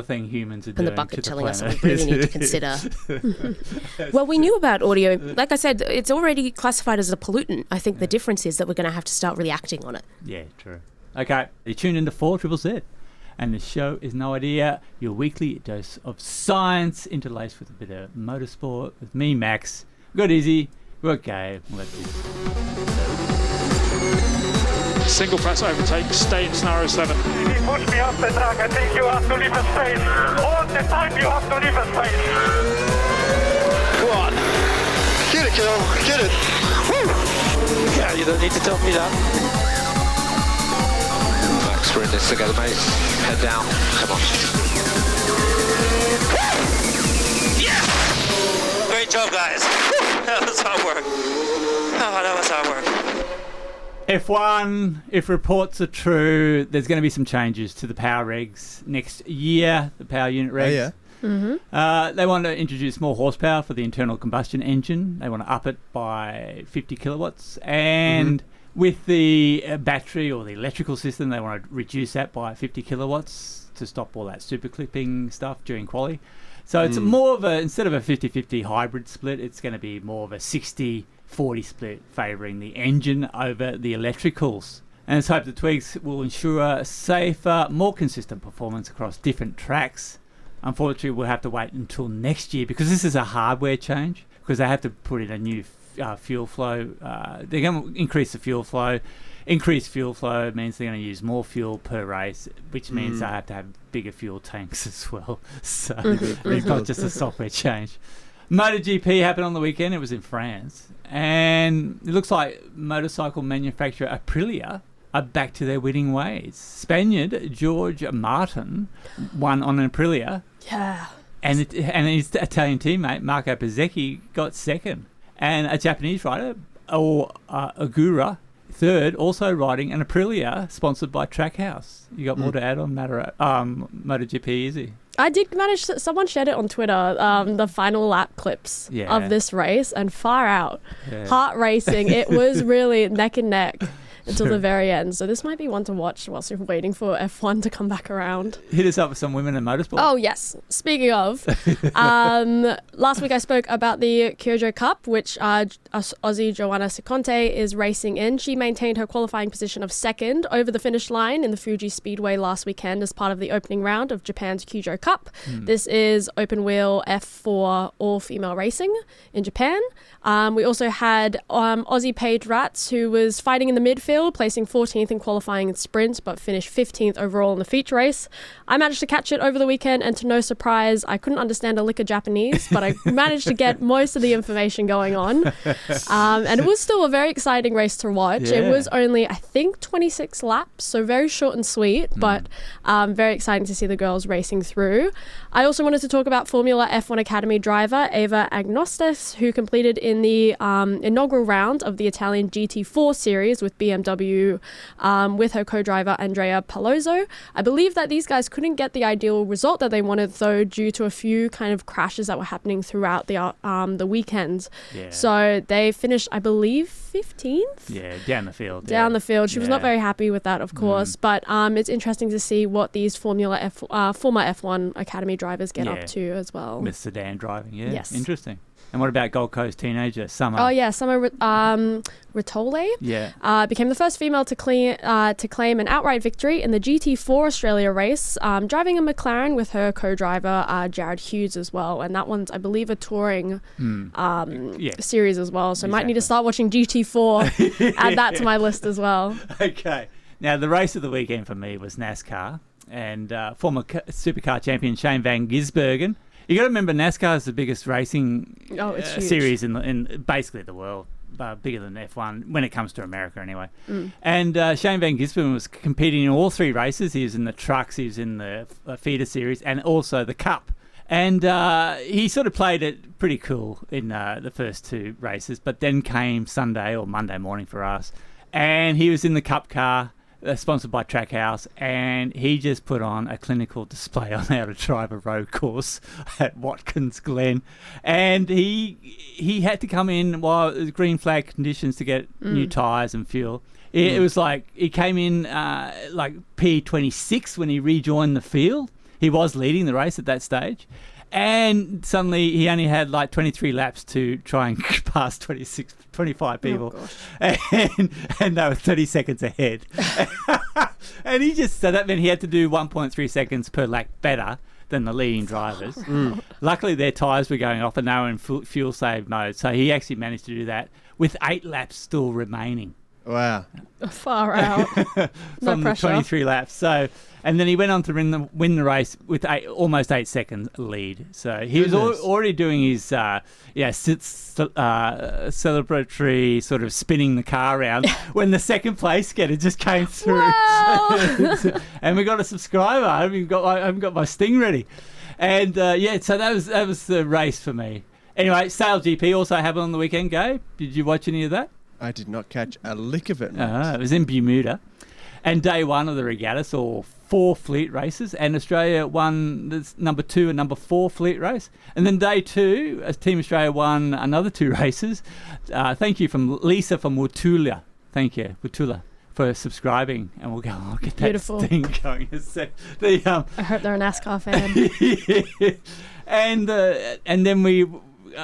thing humans are in doing the bucket to the telling us planet. we really need to consider. Well, we knew about audio. Like I said, it's already classified as a pollutant. I think the difference is that we're going to have to start really acting on it. Yeah, true. Okay, you tuned into 4ZZZ, and the show is No Idea, your weekly dose of science interlaced with a bit of motorsport. With me, Max. We've got Issy. We've got Gabe. Let's do this. Single press overtake, stay in scenario 7. If you push me off the track, I think you have to leave a space. All the time you have to leave a space. Go on. Get it, kiddo. Get it. Woo! Yeah, you don't need to tell me that. Max, we're in this together, mate. Head down. Come on. Yeah! Great job, guys. That was hard work. Oh, that was hard work. F1, if reports are true, there's going to be some changes to the power regs next year, the power unit regs. Oh, yeah. Mm-hmm. They want to introduce more horsepower for the internal combustion engine. They want to up it by 50 kilowatts. And with the battery or the electrical system, they want to reduce that by 50 kilowatts to stop all that super clipping stuff during quali. So it's more of a, instead of a 50-50 hybrid split, it's going to be more of a 60-40 split favouring the engine over the electricals. And it's hoped the tweaks will ensure safer, more consistent performance across different tracks. Unfortunately, we'll have to wait until next year because this is a hardware change, because they have to put in a new fuel flow. They're going to increase the fuel flow. Increased fuel flow means they're going to use more fuel per race, which means they have to have bigger fuel tanks as well. So it's not just a software change. MotoGP happened on the weekend. It was in France. And it looks like motorcycle manufacturer Aprilia are back to their winning ways. Spaniard George Martin won on an Aprilia. Yeah. And his Italian teammate Marco Bezzecchi got second. And a Japanese rider, Agura, third, also riding an Aprilia sponsored by Trackhouse. You got more to add on MotoGP, Izzy? I did manage to, someone shared it on Twitter, the final lap clips of this race, and far out. Yeah. Heart racing. It was really neck and neck. until the very end. So this might be one to watch whilst you're waiting for F1 to come back around. Hit us up with some women in motorsport. Oh, yes. Speaking of, last week I spoke about the Kyoto Cup, which Aussie Joanna Ciconte is racing in. She maintained her qualifying position of second over the finish line in the Fuji Speedway last weekend as part of the opening round of Japan's Kyoto Cup. This is open wheel F4 all-female racing in Japan. We also had Aussie Paige Ratz, who was fighting in the midfield, placing 14th in qualifying and sprint, but finished 15th overall in the feature race. I managed to catch it over the weekend, and to no surprise, I couldn't understand a lick of Japanese, but I managed to get most of the information going on. And it was still a very exciting race to watch. Yeah. It was only, I think, 26 laps, so very short and sweet, but very exciting to see the girls racing through. I also wanted to talk about Formula F1 Academy driver Eva Agnostis, who completed in the inaugural round of the Italian GT4 series with BMW with her co-driver Andrea Palozzo. I believe that these guys couldn't get the ideal result that they wanted, though, due to a few kind of crashes that were happening throughout the weekend. Yeah. So they finished, I believe, 15th? Yeah, down the field. Down the field. She was not very happy with that, of course, but it's interesting to see what these former F1 Academy drivers get up to as well. With sedan driving, yeah. Yes. Interesting. And what about Gold Coast teenager Summer? Oh yeah, Summer Ritole. Yeah. Became the first female to claim an outright victory in the GT4 Australia race, driving a McLaren with her co-driver Jared Hughes as well. And that one's, I believe, a touring series as well. So I might need to start watching GT4. Add that to my list as well. Okay. Now the race of the weekend for me was NASCAR, and former supercar champion Shane Van Gisbergen. You got to remember, NASCAR is the biggest racing series in basically the world, bigger than F1 when it comes to America, anyway. And Shane Van Gisbergen was competing in all three races. He was in the trucks, he was in the feeder series, and also the Cup. And he sort of played it pretty cool in the first two races, but then came Sunday or Monday morning for us, and he was in the Cup car. Sponsored by Trackhouse, and he just put on a clinical display on how to drive a road course at Watkins Glen, and he had to come in while it was green flag conditions to get new tyres and fuel. It was like he came in like P26 when he rejoined the field. He was leading the race at that stage, and suddenly he only had like 23 laps to try and pass 25 people. And they were 30 seconds ahead. And so that meant he had to do 1.3 seconds per lap better than the leading drivers. Luckily their tyres were going off and they were in fuel save mode, so he actually managed to do that with 8 laps still remaining. Wow. Far out. From the 23 laps. So, and then he went on to win the race with almost 8 seconds lead. So he was already doing his celebratory sort of spinning the car around when the second place getter just came through. And we got a subscriber. I haven't got my sting ready. And so that was the race for me. Anyway, Sail GP also happened on the weekend, Gabe. Did you watch any of that? I did not catch a lick of it. It was in Bermuda. And day one of the regatta saw 4 fleet races, and Australia won the number 2 and number 4 fleet race. And then day 2, Team Australia won another 2 races. Thank you from Lisa from Wutula. Thank you, Wutula, for subscribing. And I'll get that Beautiful. Thing going. I hope they're a NASCAR fan. And then we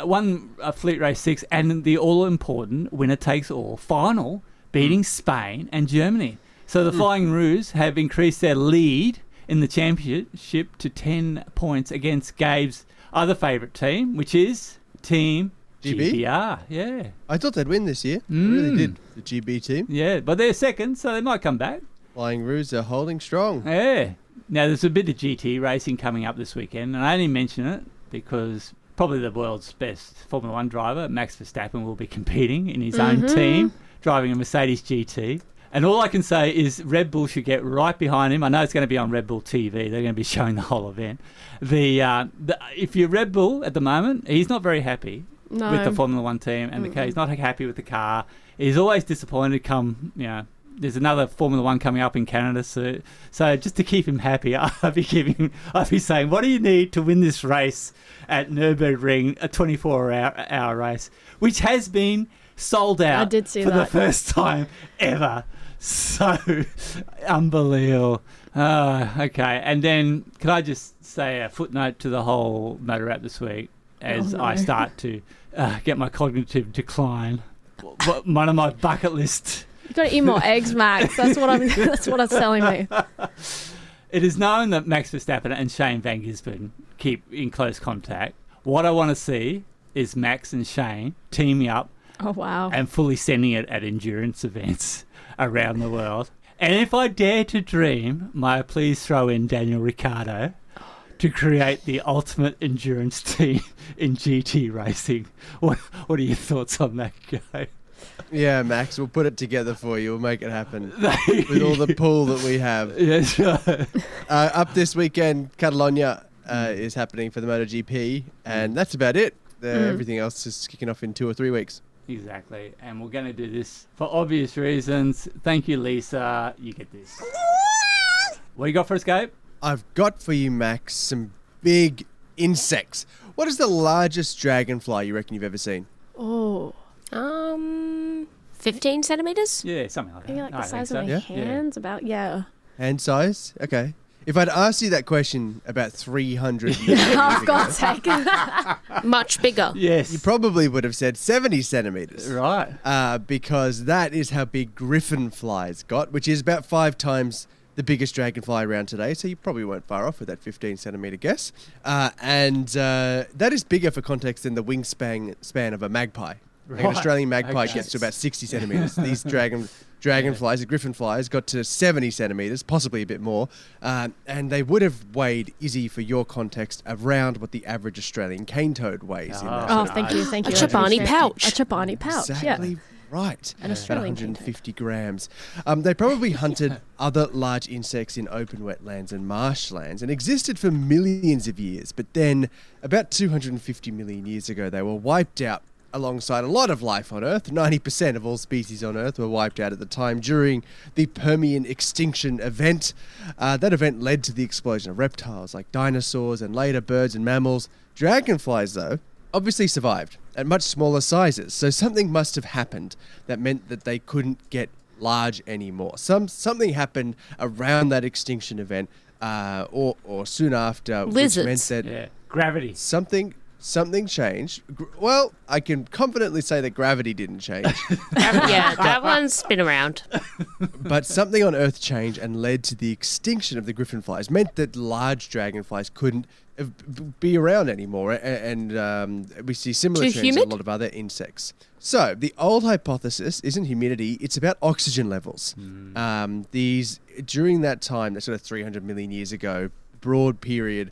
won Fleet Race 6 and the all-important winner-takes-all final, beating Spain and Germany. So the Flying Roos have increased their lead in the championship to 10 points against Gabe's other favourite team, which is Team GBR. Yeah. I thought they'd win this year. I really did. The GB team. Yeah, but they're second, so they might come back. Flying Roos are holding strong. Yeah. Now, there's a bit of GT racing coming up this weekend, and I only mention it because probably the world's best Formula 1 driver, Max Verstappen, will be competing in his own team, driving a Mercedes GT. And all I can say is Red Bull should get right behind him. I know it's going to be on Red Bull TV. They're going to be showing the whole event. If you're Red Bull at the moment, he's not very happy with the Formula 1 team and the car. He's not happy with the car. He's always disappointed there's another Formula 1 coming up in Canada. So just to keep him happy, I'll be saying, what do you need to win this race at Nürburgring, a 24-hour race, which has been sold out I did see for that. the first time ever. So unbelievable. Okay. And then can I just say a footnote to the whole MotoRap this week as I start to get my cognitive decline. One of my bucket list. You got to eat more eggs, Max. That's what it's telling me. It is known that Max Verstappen and Shane Van Gisbergen keep in close contact. What I want to see is Max and Shane teaming up. Oh, wow. And fully sending it at endurance events around the world. And if I dare to dream, may I please throw in Daniel Ricciardo to create the ultimate endurance team in GT racing. What are your thoughts on that, Gabe? Yeah, Max, we'll put it together for you. We'll make it happen with all the pool that we have. Yes, right. Up this weekend, Catalonia is happening for the MotoGP, and that's about it. Everything else is kicking off in 2 or 3 weeks. Exactly. And we're going to do this for obvious reasons. Thank you, Lisa. You get this. What you got for us, Gabe? I've got for you, Max, some big insects. What is the largest dragonfly you reckon you've ever seen? Oh. 15 centimeters? Yeah, something like that. Maybe like the size of my hands, about, Hand size? Okay. If I'd asked you that question about 300 years ago, oh, God's sake. Much bigger. Yes. You probably would have said 70 centimeters. Right. Because that is how big griffin flies got, which is about 5 times the biggest dragonfly around today. So you probably weren't far off with that 15 centimeter guess. And that is bigger for context than the wingspan of a magpie. Right. An Australian magpie gets to about 60 centimetres. These dragonflies, the griffin flies, got to 70 centimetres, possibly a bit more. And they would have weighed, Issy, for your context, around what the average Australian cane toad weighs. Thank you. A Chobani pouch. A Chobani pouch, exactly right. An Australian 150 grams. They probably hunted other large insects in open wetlands and marshlands and existed for millions of years. But then, about 250 million years ago, they were wiped out alongside a lot of life on Earth. 90% of all species on Earth were wiped out at the time during the Permian extinction event. That event led to the explosion of reptiles like dinosaurs and later birds and mammals. Dragonflies, though, obviously survived at much smaller sizes, so something must have happened that meant that they couldn't get large anymore. Something happened around that extinction event or soon after. Lizards. Which meant that gravity. Something changed. Well, I can confidently say that gravity didn't change. Yeah, that one's been around. But something on Earth changed and led to the extinction of the griffin flies. Meant that large dragonflies couldn't be around anymore. And we see similar trends in a lot of other insects. So the old hypothesis isn't humidity, it's about oxygen levels. During that time, that sort of 300 million years ago, broad period,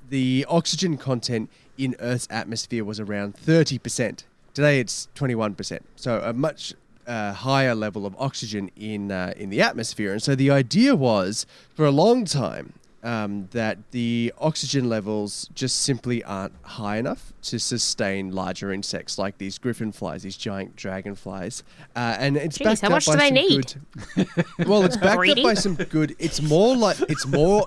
the oxygen content in Earth's atmosphere was around 30%. Today it's 21%. So a much higher level of oxygen in the atmosphere. And so the idea was, for a long time, that the oxygen levels just simply aren't high enough to sustain larger insects like these griffin flies, these giant dragonflies. And it's backed how up much by do they some need? good. Well, it's backed up by some good. It's more. We're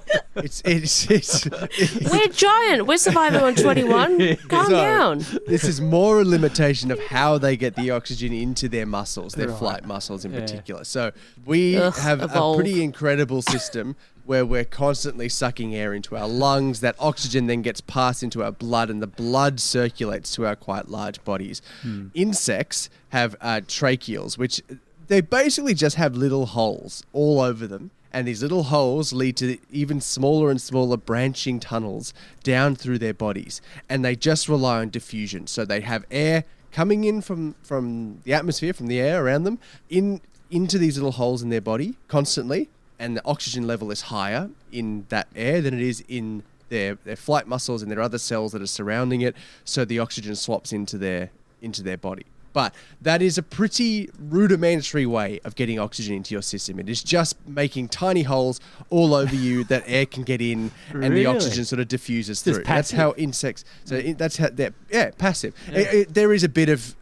giant. We're surviving on 21. Calm down. This is more a limitation of how they get the oxygen into their muscles, their flight muscles in particular. So we have a pretty incredible system where we're constantly sucking air into our lungs. That oxygen then gets passed into our blood, and the blood circulates to our quite large bodies. Insects have tracheals, which they basically just have little holes all over them. And these little holes lead to even smaller and smaller branching tunnels down through their bodies. And they just rely on diffusion. So they have air coming in from the atmosphere, from the air around them, into these little holes in their body constantly. And the oxygen level is higher in that air than it is in their flight muscles and their other cells that are surrounding it. So the oxygen swaps into their body. But that is a pretty rudimentary way of getting oxygen into your system. It is just making tiny holes all over you that air can get in, and the oxygen sort of diffuses through. That's how insects. So that's how they're passive. Yeah. There is a bit of.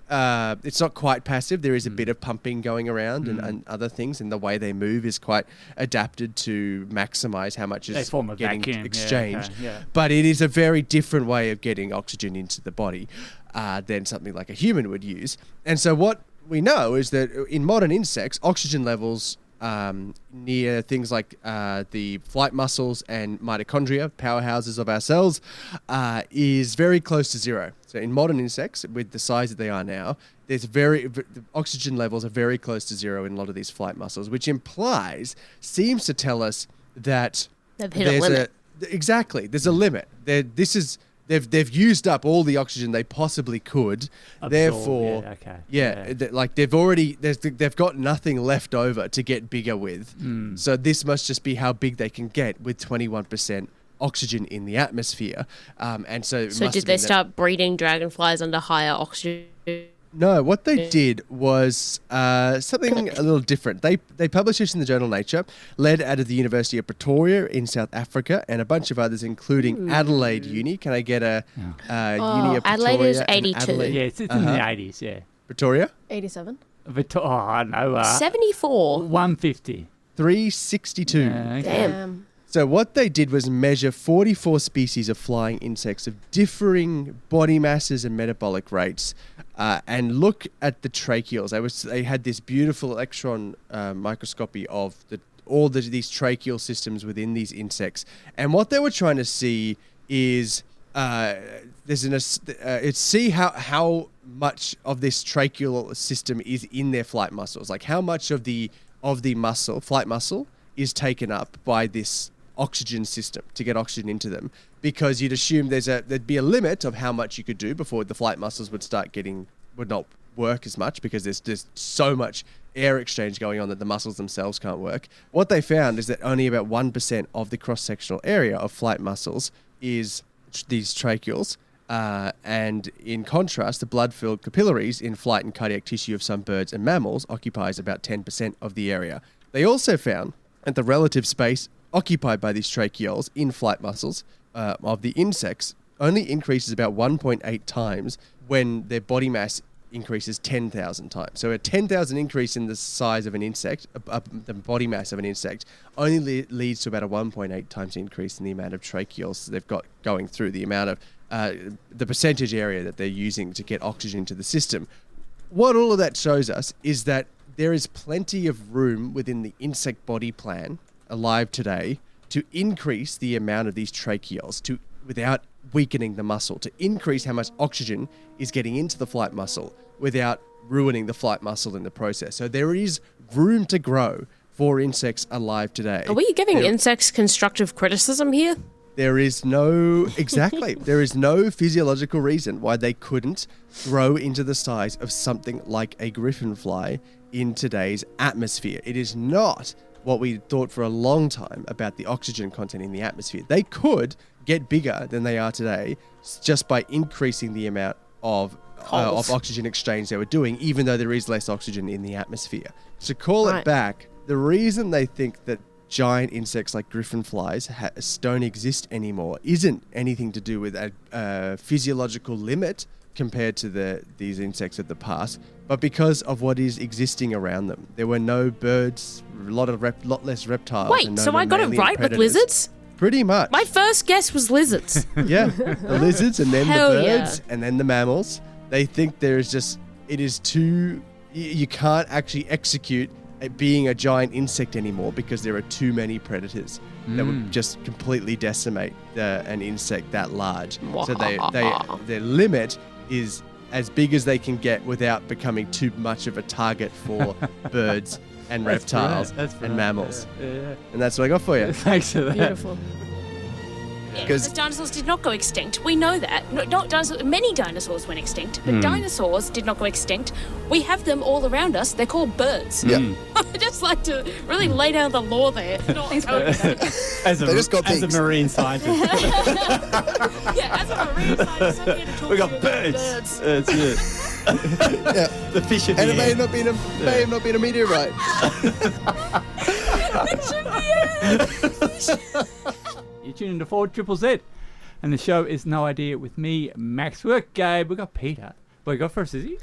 It's not quite passive. There is a bit of pumping going around and other things, and the way they move is quite adapted to maximize how much is getting vacuum. Exchanged. Yeah. But it is a very different way of getting oxygen into the body than something like a human would use. And so what we know is that in modern insects, oxygen levels near things like the flight muscles and mitochondria, powerhouses of our cells, is very close to zero. So in modern insects, with the size that they are now, the oxygen levels are very close to zero in a lot of these flight muscles, which seems to tell us that they've hit a limit. Exactly, there's a limit. They've used up all the oxygen they possibly could. Therefore, they've got nothing left over to get bigger with. So this must just be how big they can get with 21% oxygen in the atmosphere. And so did they start breeding dragonflies under higher oxygen? No, what they did was something a little different. They published this in the journal Nature, led out of the University of Pretoria in South Africa, and a bunch of others, including Adelaide Uni. Can I get a Uni of Pretoria? Adelaide is 82. Yeah, it's in the 80s, yeah. Pretoria? 87. No. 74. 150. 362. Damn. So what they did was measure 44 species of flying insects of differing body masses and metabolic rates, and look at the tracheals. They had this beautiful electron microscopy of all these tracheal systems within these insects. And what they were trying to see is see how much of this tracheal system is in their flight muscles, like how much of the flight muscle is taken up by this oxygen system to get oxygen into them, because you'd assume there'd be a limit of how much you could do before the flight muscles would not work as much, because there's so much air exchange going on that the muscles themselves can't work. What they found is that only about 1% of the cross-sectional area of flight muscles is these tracheals, and in contrast, the blood-filled capillaries in flight and cardiac tissue of some birds and mammals occupies about 10% of the area. They also found that the relative space occupied by these tracheoles in flight muscles of the insects only increases about 1.8 times when their body mass increases 10,000 times. So a 10,000 increase in the size of an insect, the body mass of an insect, only leads to about a 1.8 times increase in the amount of tracheoles they've got going through, the amount of the percentage area that they're using to get oxygen into the system. What all of that shows us is that there is plenty of room within the insect body plan alive today to increase the amount of these tracheoles without weakening the muscle, to increase how much oxygen is getting into the flight muscle without ruining the flight muscle in the process. So there is room to grow for insects alive today. Are we giving insects constructive criticism here? There is no physiological reason why they couldn't grow into the size of something like a griffin fly in today's atmosphere. It is not what we thought for a long time about the oxygen content in the atmosphere. They could get bigger than they are today just by increasing the amount of oxygen exchange they were doing, even though there is less oxygen in the atmosphere. To call it back, the reason they think that giant insects like griffin flies don't exist anymore isn't anything to do with a physiological limit compared to these insects of the past, but because of what is existing around them. There were no birds, a lot less reptiles. Wait, so I got it right predators. with lizards? Pretty much. My first guess was lizards. Yeah, the lizards and then Hell the birds and then the mammals. They think you can't actually execute being a giant insect anymore because there are too many predators that would just completely decimate an insect that large. So their limit is as big as they can get without becoming too much of a target for birds and reptiles and mammals. Yeah. And that's what I got for you. Thanks for that. Beautiful. Because dinosaurs did not go extinct. We know that. Not dinosaurs. Many dinosaurs went extinct, but dinosaurs did not go extinct. We have them all around us. They're called birds. Yeah. I just like to really lay down the law there. As a marine scientist. As a marine scientist, I'm here to talk We got about birds. That's it. The fish in the And it may air. have not been a meteorite. You're tuning into 4ZZZ, and the show is No Idea with me, Max. We got Gabe, we got Peta. What you got for us, Issy?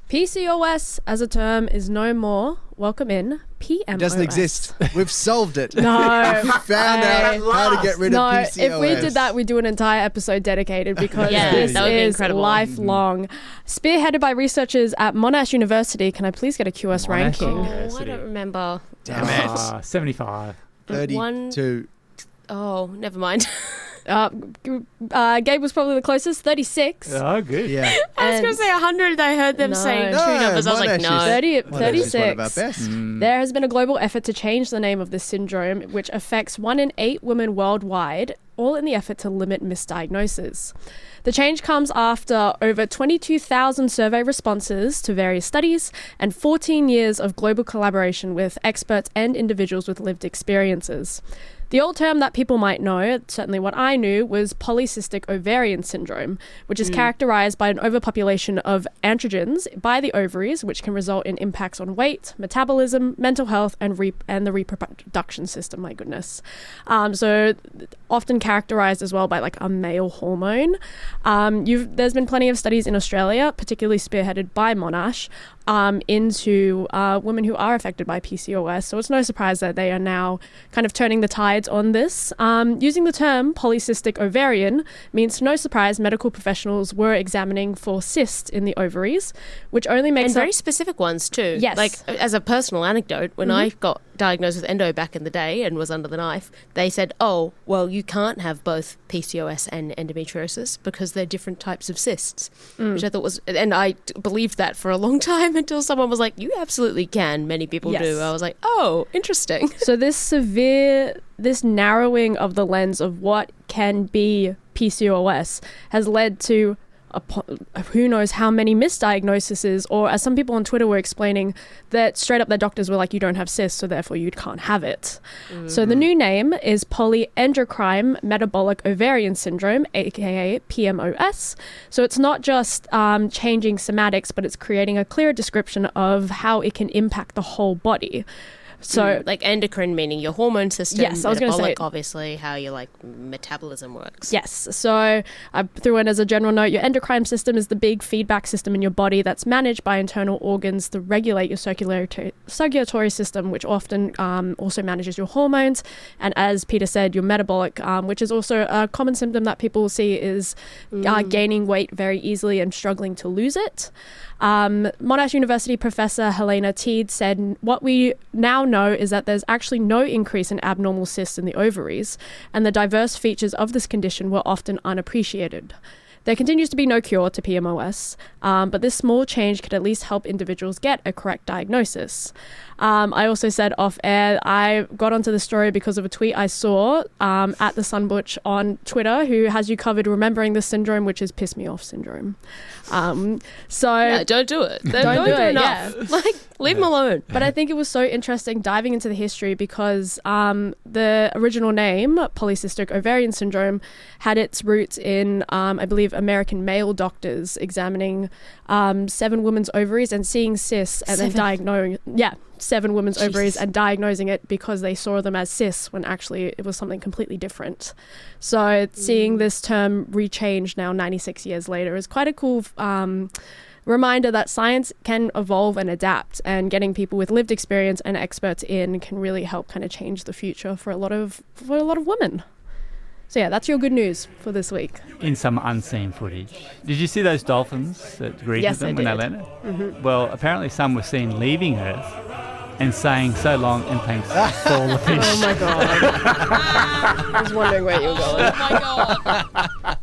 PCOS as a term is no more. Welcome in PMOS. It doesn't exist. We've solved it. No. We found out how to get rid of PCOS. If we did that, we'd do an entire episode dedicated because this is lifelong. Spearheaded by researchers at Monash University. Can I please get a QS ranking? Oh, I don't remember. Damn it. 75. 32. Oh, never mind. Gabe was probably the closest, 36. Oh, good. Yeah. I was going to say 100. I heard them saying two numbers. I was like, no. 36. One of our best. There has been a global effort to change the name of this syndrome, which affects 1 in 8 women worldwide, all in the effort to limit misdiagnosis. The change comes after over 22,000 survey responses to various studies and 14 years of global collaboration with experts and individuals with lived experiences. The old term that people might know, certainly what I knew, was polycystic ovarian syndrome, which is characterized by an overpopulation of androgens by the ovaries, which can result in impacts on weight, metabolism, mental health, and the reproduction system. My goodness. So often characterized as well by like a male hormone. There's been plenty of studies in Australia, particularly spearheaded by Monash, into women who are affected by PCOS. So it's no surprise that they are now kind of turning the tides on this. Using the term polycystic ovarian means, no surprise, medical professionals were examining for cysts in the ovaries, which only makes very specific ones too. Yes. Like, as a personal anecdote, when I got diagnosed with endo back in the day and was under the knife, they said, oh, well, you can't have both PCOS and endometriosis because they're different types of cysts, which I thought was, and I believed that for a long time until someone was like, you absolutely can. Many people do. I was like, oh, interesting. So this narrowing of the lens of what can be PCOS has led to who knows how many misdiagnoses, or as some people on Twitter were explaining, that straight up their doctors were like, you don't have cysts, so therefore you can't have it. So the new name is polyendocrine metabolic ovarian syndrome, aka PMOS. So it's not just changing somatics, but it's creating a clearer description of how it can impact the whole body. So like endocrine meaning your hormone system. Yes, I was going to say obviously how your like metabolism works. Yes, so I threw in as a general note, your endocrine system is the big feedback system in your body that's managed by internal organs to regulate your circulatory system, which often also manages your hormones. And as Peter said, your metabolic, which is also a common symptom that people see, is gaining weight very easily and struggling to lose it. Monash University professor Helena Teed said, what we now know is that there's actually no increase in abnormal cysts in the ovaries, and the diverse features of this condition were often unappreciated. There continues to be no cure to PMOS, but this small change could at least help individuals get a correct diagnosis. I also said off air, I got onto the story because of a tweet I saw at the Sunbutch on Twitter, who has you covered remembering this syndrome, which is piss me off syndrome. So don't do it. Don't do it. Yeah. Like, leave them alone. But I think it was so interesting diving into the history because the original name, polycystic ovarian syndrome, had its roots in, I believe, American male doctors examining 7 women's ovaries and seeing cysts and then diagnosing. Yeah. 7 women's ovaries and diagnosing it because they saw them as cysts when actually it was something completely different. So seeing this term rechanged now 96 years later is quite a cool reminder that science can evolve and adapt, and getting people with lived experience and experts in can really help kind of change the future for a lot of women. So yeah, that's your good news for this week. In some unseen footage. Did you see those dolphins that greeted them when they landed? Mm-hmm. Well, apparently some were seen leaving Earth and saying so long and thanks for all the fish. Oh my God. I was wondering where you were going. Oh my God.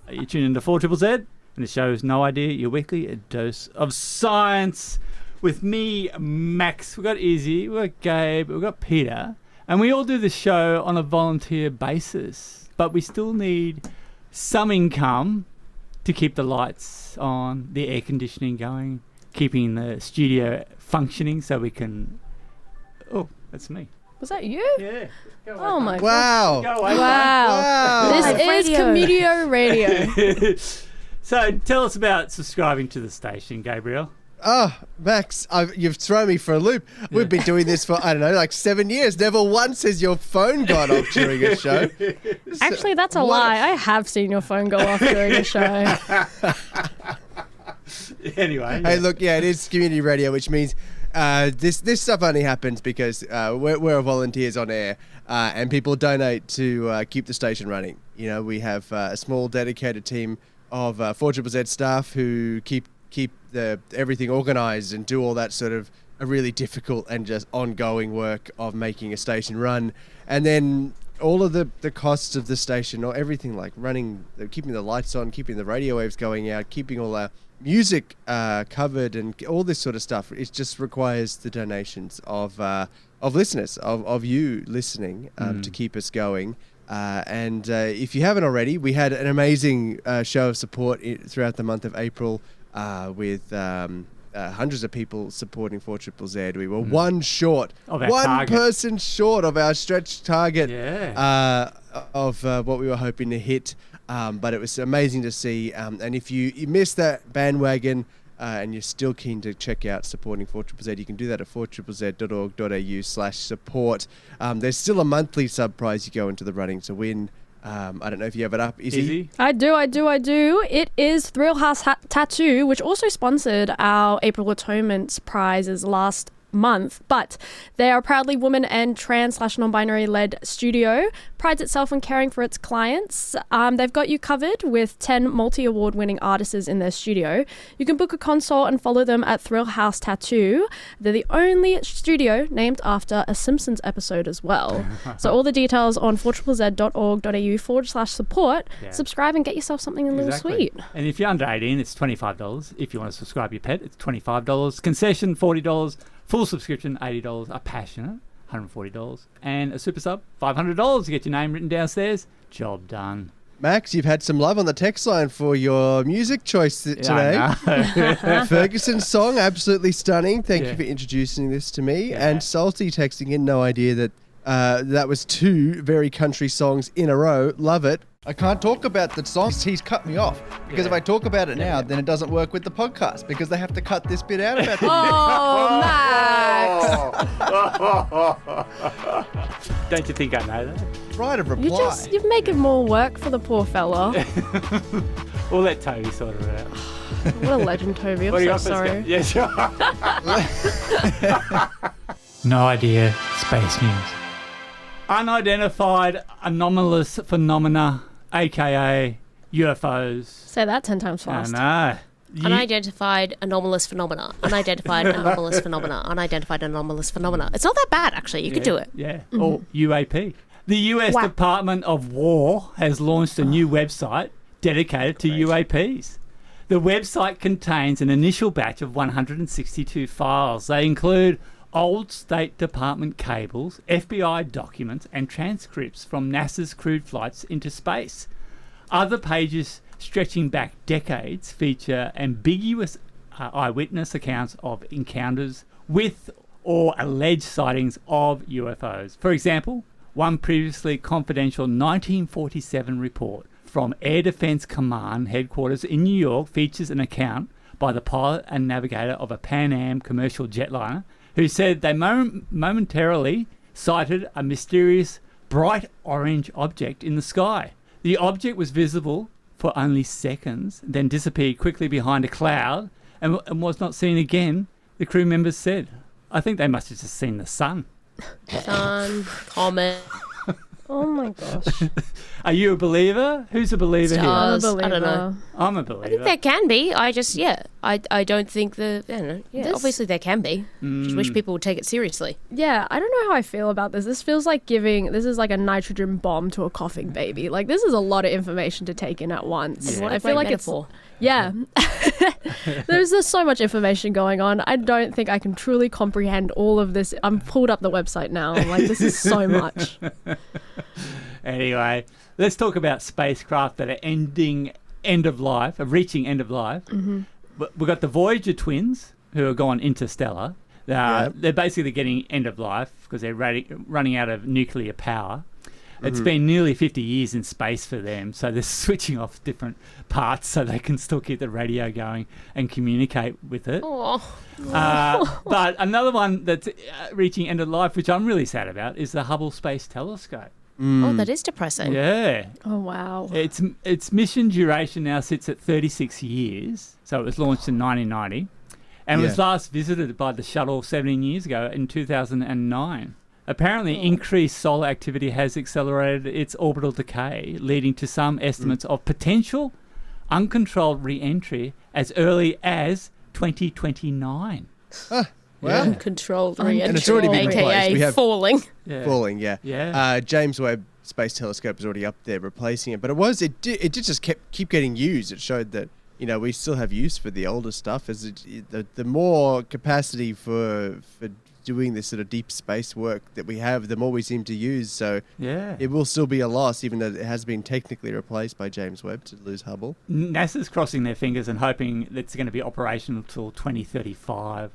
You tune into 4ZZZ, and the show is No Idea, your weekly dose of science. With me, Max, we've got Issy, we've got Gabe, we've got Peta, and we all do the show on a volunteer basis. But we still need some income to keep the lights on, the air conditioning going, keeping the studio functioning so we can... Oh, that's me. Was that you? Yeah. Oh my God. Wow. Go away, Wow. This is Comedio Radio. So tell us about subscribing to the station, Gabriel. Oh, Max, you've thrown me for a loop. We've been doing this for, I don't know, like 7 years. Never once has your phone gone off during a show. Actually, that's a lie. I have seen your phone go off during a show. Anyway. Hey, look, it is community radio, which means this stuff only happens because we're volunteers on air and people donate to keep the station running. You know, we have a small dedicated team of 4ZZZ staff who keep everything organised and do all that sort of a really difficult and just ongoing work of making a station run. And then all of the costs of the station, or everything like running, keeping the lights on, keeping the radio waves going out, keeping all our music covered and all this sort of stuff, it just requires the donations of listeners, of you listening to keep us going. And if you haven't already, we had an amazing show of support throughout the month of April with hundreds of people supporting 4ZZZ. We were one person short of our stretch target of what we were hoping to hit. But it was amazing to see. And if you missed that bandwagon and you're still keen to check out supporting 4ZZZ, you can do that at 4ZZZ.org.au/support. There's still a monthly sub prize you go into the running to win. I don't know if you have it up, Issy. I do. It is Thrill House Tattoo, which also sponsored our April Atonement prizes last month, but they are a proudly woman and trans/non-binary led studio, prides itself on caring for its clients. They've got you covered with 10 multi-award winning artists in their studio. You can book a consult and follow them at Thrill House Tattoo. They're the only studio named after a Simpsons episode as well. So all the details on 4ZZZ.org.au/support. Subscribe and get yourself something a little sweet. And if you're under 18, it's $25. If you want to subscribe your pet, it's $25. Concession, $40. Full subscription, $80. A passionate, $140. And a super sub, $500 to get your name written downstairs. Job done. Max, you've had some love on the text line for your music choice today. Ferguson's song, absolutely stunning. Thank you for introducing this to me. And Salty texting in, no idea that that was 2 very country songs in a row. Love it. I can't talk about the songs. He's cut me off. Because if I talk about it now, then it doesn't work with the podcast because they have to cut this bit out about the Max! Don't you think I know that? Right of reply. You're making more work for the poor fella. We'll let Toby sort it out. What a legend, Toby. I'm so sorry. Yeah, sure. No idea. Space news. Unidentified anomalous phenomena, aka UFOs. Say that 10 times fast. I know. Unidentified anomalous phenomena. Unidentified anomalous phenomena. Unidentified anomalous phenomena. It's not that bad, actually. You could do it. Yeah. Or UAP. The US Department of War has launched a new website dedicated to UAPs. The website contains an initial batch of 162 files. They include old State Department cables, FBI documents, and transcripts from NASA's crewed flights into space. Other pages stretching back decades feature ambiguous eyewitness accounts of encounters with or alleged sightings of UFOs. For example, one previously confidential 1947 report from Air Defense Command headquarters in New York features an account by the pilot and navigator of a Pan Am commercial jetliner who said they momentarily sighted a mysterious bright orange object in the sky. The object was visible for only seconds, then disappeared quickly behind a cloud and was not seen again, the crew members said. I think they must have just seen the sun. Sun, comet. Oh my gosh. Are you a believer? Who's a believer here? I don't know. I'm a believer. I think there can be. I don't think obviously there can be. Just wish people would take it seriously. Yeah, I don't know how I feel about this. This feels like this is like a nitrogen bomb to a coughing baby. Like, this is a lot of information to take in at once. Yeah. I feel like metaphor. Yeah. There's just so much information going on. I don't think I can truly comprehend all of this. I'm pulled up the website now. I'm like, this is so much. Anyway, let's talk about spacecraft that are reaching end of life. Mm-hmm. We've got the Voyager twins, who are gone interstellar. They're basically getting end of life because they're running out of nuclear power. It's been nearly 50 years in space for them, so they're switching off different parts so they can still keep the radio going and communicate with it. But another one that's reaching end of life, which I'm really sad about, is the Hubble Space Telescope. Oh, that is depressing. Yeah. Oh, wow. Its mission duration now sits at 36 years. So it was launched in 1990 and was last visited by the shuttle 17 years ago in 2009. Apparently, increased solar activity has accelerated its orbital decay, leading to some estimates of potential uncontrolled re-entry as early as 2029. Well, uncontrolled re-entry, and it's already been replaced. We have falling. Falling, yeah. James Webb Space Telescope is already up there replacing it, but it did just keep getting used. It showed that we still have use for the older stuff. As the more capacity for doing this sort of deep space work that we have, the more we seem to use. So it will still be a loss, even though it has been technically replaced by James Webb to lose Hubble. NASA's crossing their fingers and hoping that it's going to be operational till 2035.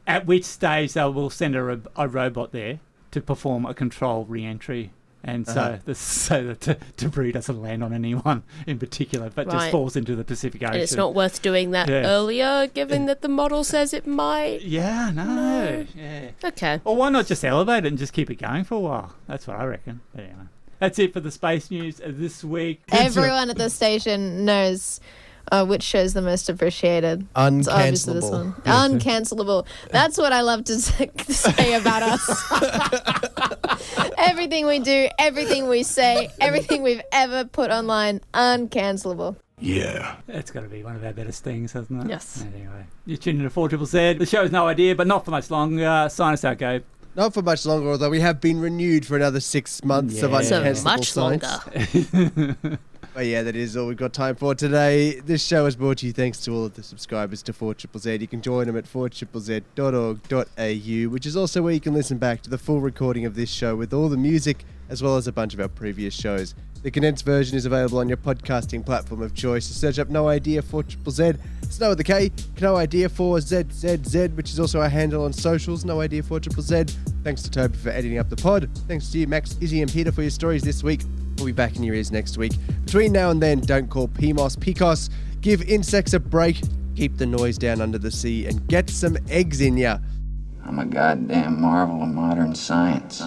At which stage they will send a robot there to perform a controlled re-entry. And so the debris doesn't land on anyone in particular, but just falls into the Pacific Ocean. And it's not worth doing that earlier, given that the model says it might. Yeah, no. Yeah. Okay. Or why not just elevate it and just keep it going for a while? That's what I reckon. But anyway, that's it for the space news this week. Everyone at the station knows which show's the most appreciated. Uncancelable. It's obviously this one. Uncancelable. That's what I love to say about us. Everything we do, everything we say, everything we've ever put online, uncancelable. Yeah. That's got to be one of our better things, hasn't it? Yes. Anyway, you're tuning to 4ZZZ. The show's No Idea, but not for much longer. Sign us out, Gabe. Not for much longer, although we have been renewed for another 6 months of uncancelable so much science. longer. But yeah, that is all we've got time for today. This show is brought to you thanks to all of the subscribers to 4ZZZ. You can join them at 4ZZZ.org.au, which is also where you can listen back to the full recording of this show with all the music, as well as a bunch of our previous shows. The condensed version is available on your podcasting platform of choice. So search up No Idea 4ZZZ. It's No with the K, No Idea 4ZZZ, which is also our handle on socials, No Idea 4ZZZ. Thanks to Toby for editing up the pod. Thanks to you, Max, Issy, and Peta for your stories this week. We'll be back in your ears next week. Between now and then, don't call PMOS PCOS. Give insects a break. Keep the noise down under the sea and get some eggs in ya. I'm a goddamn marvel of modern science.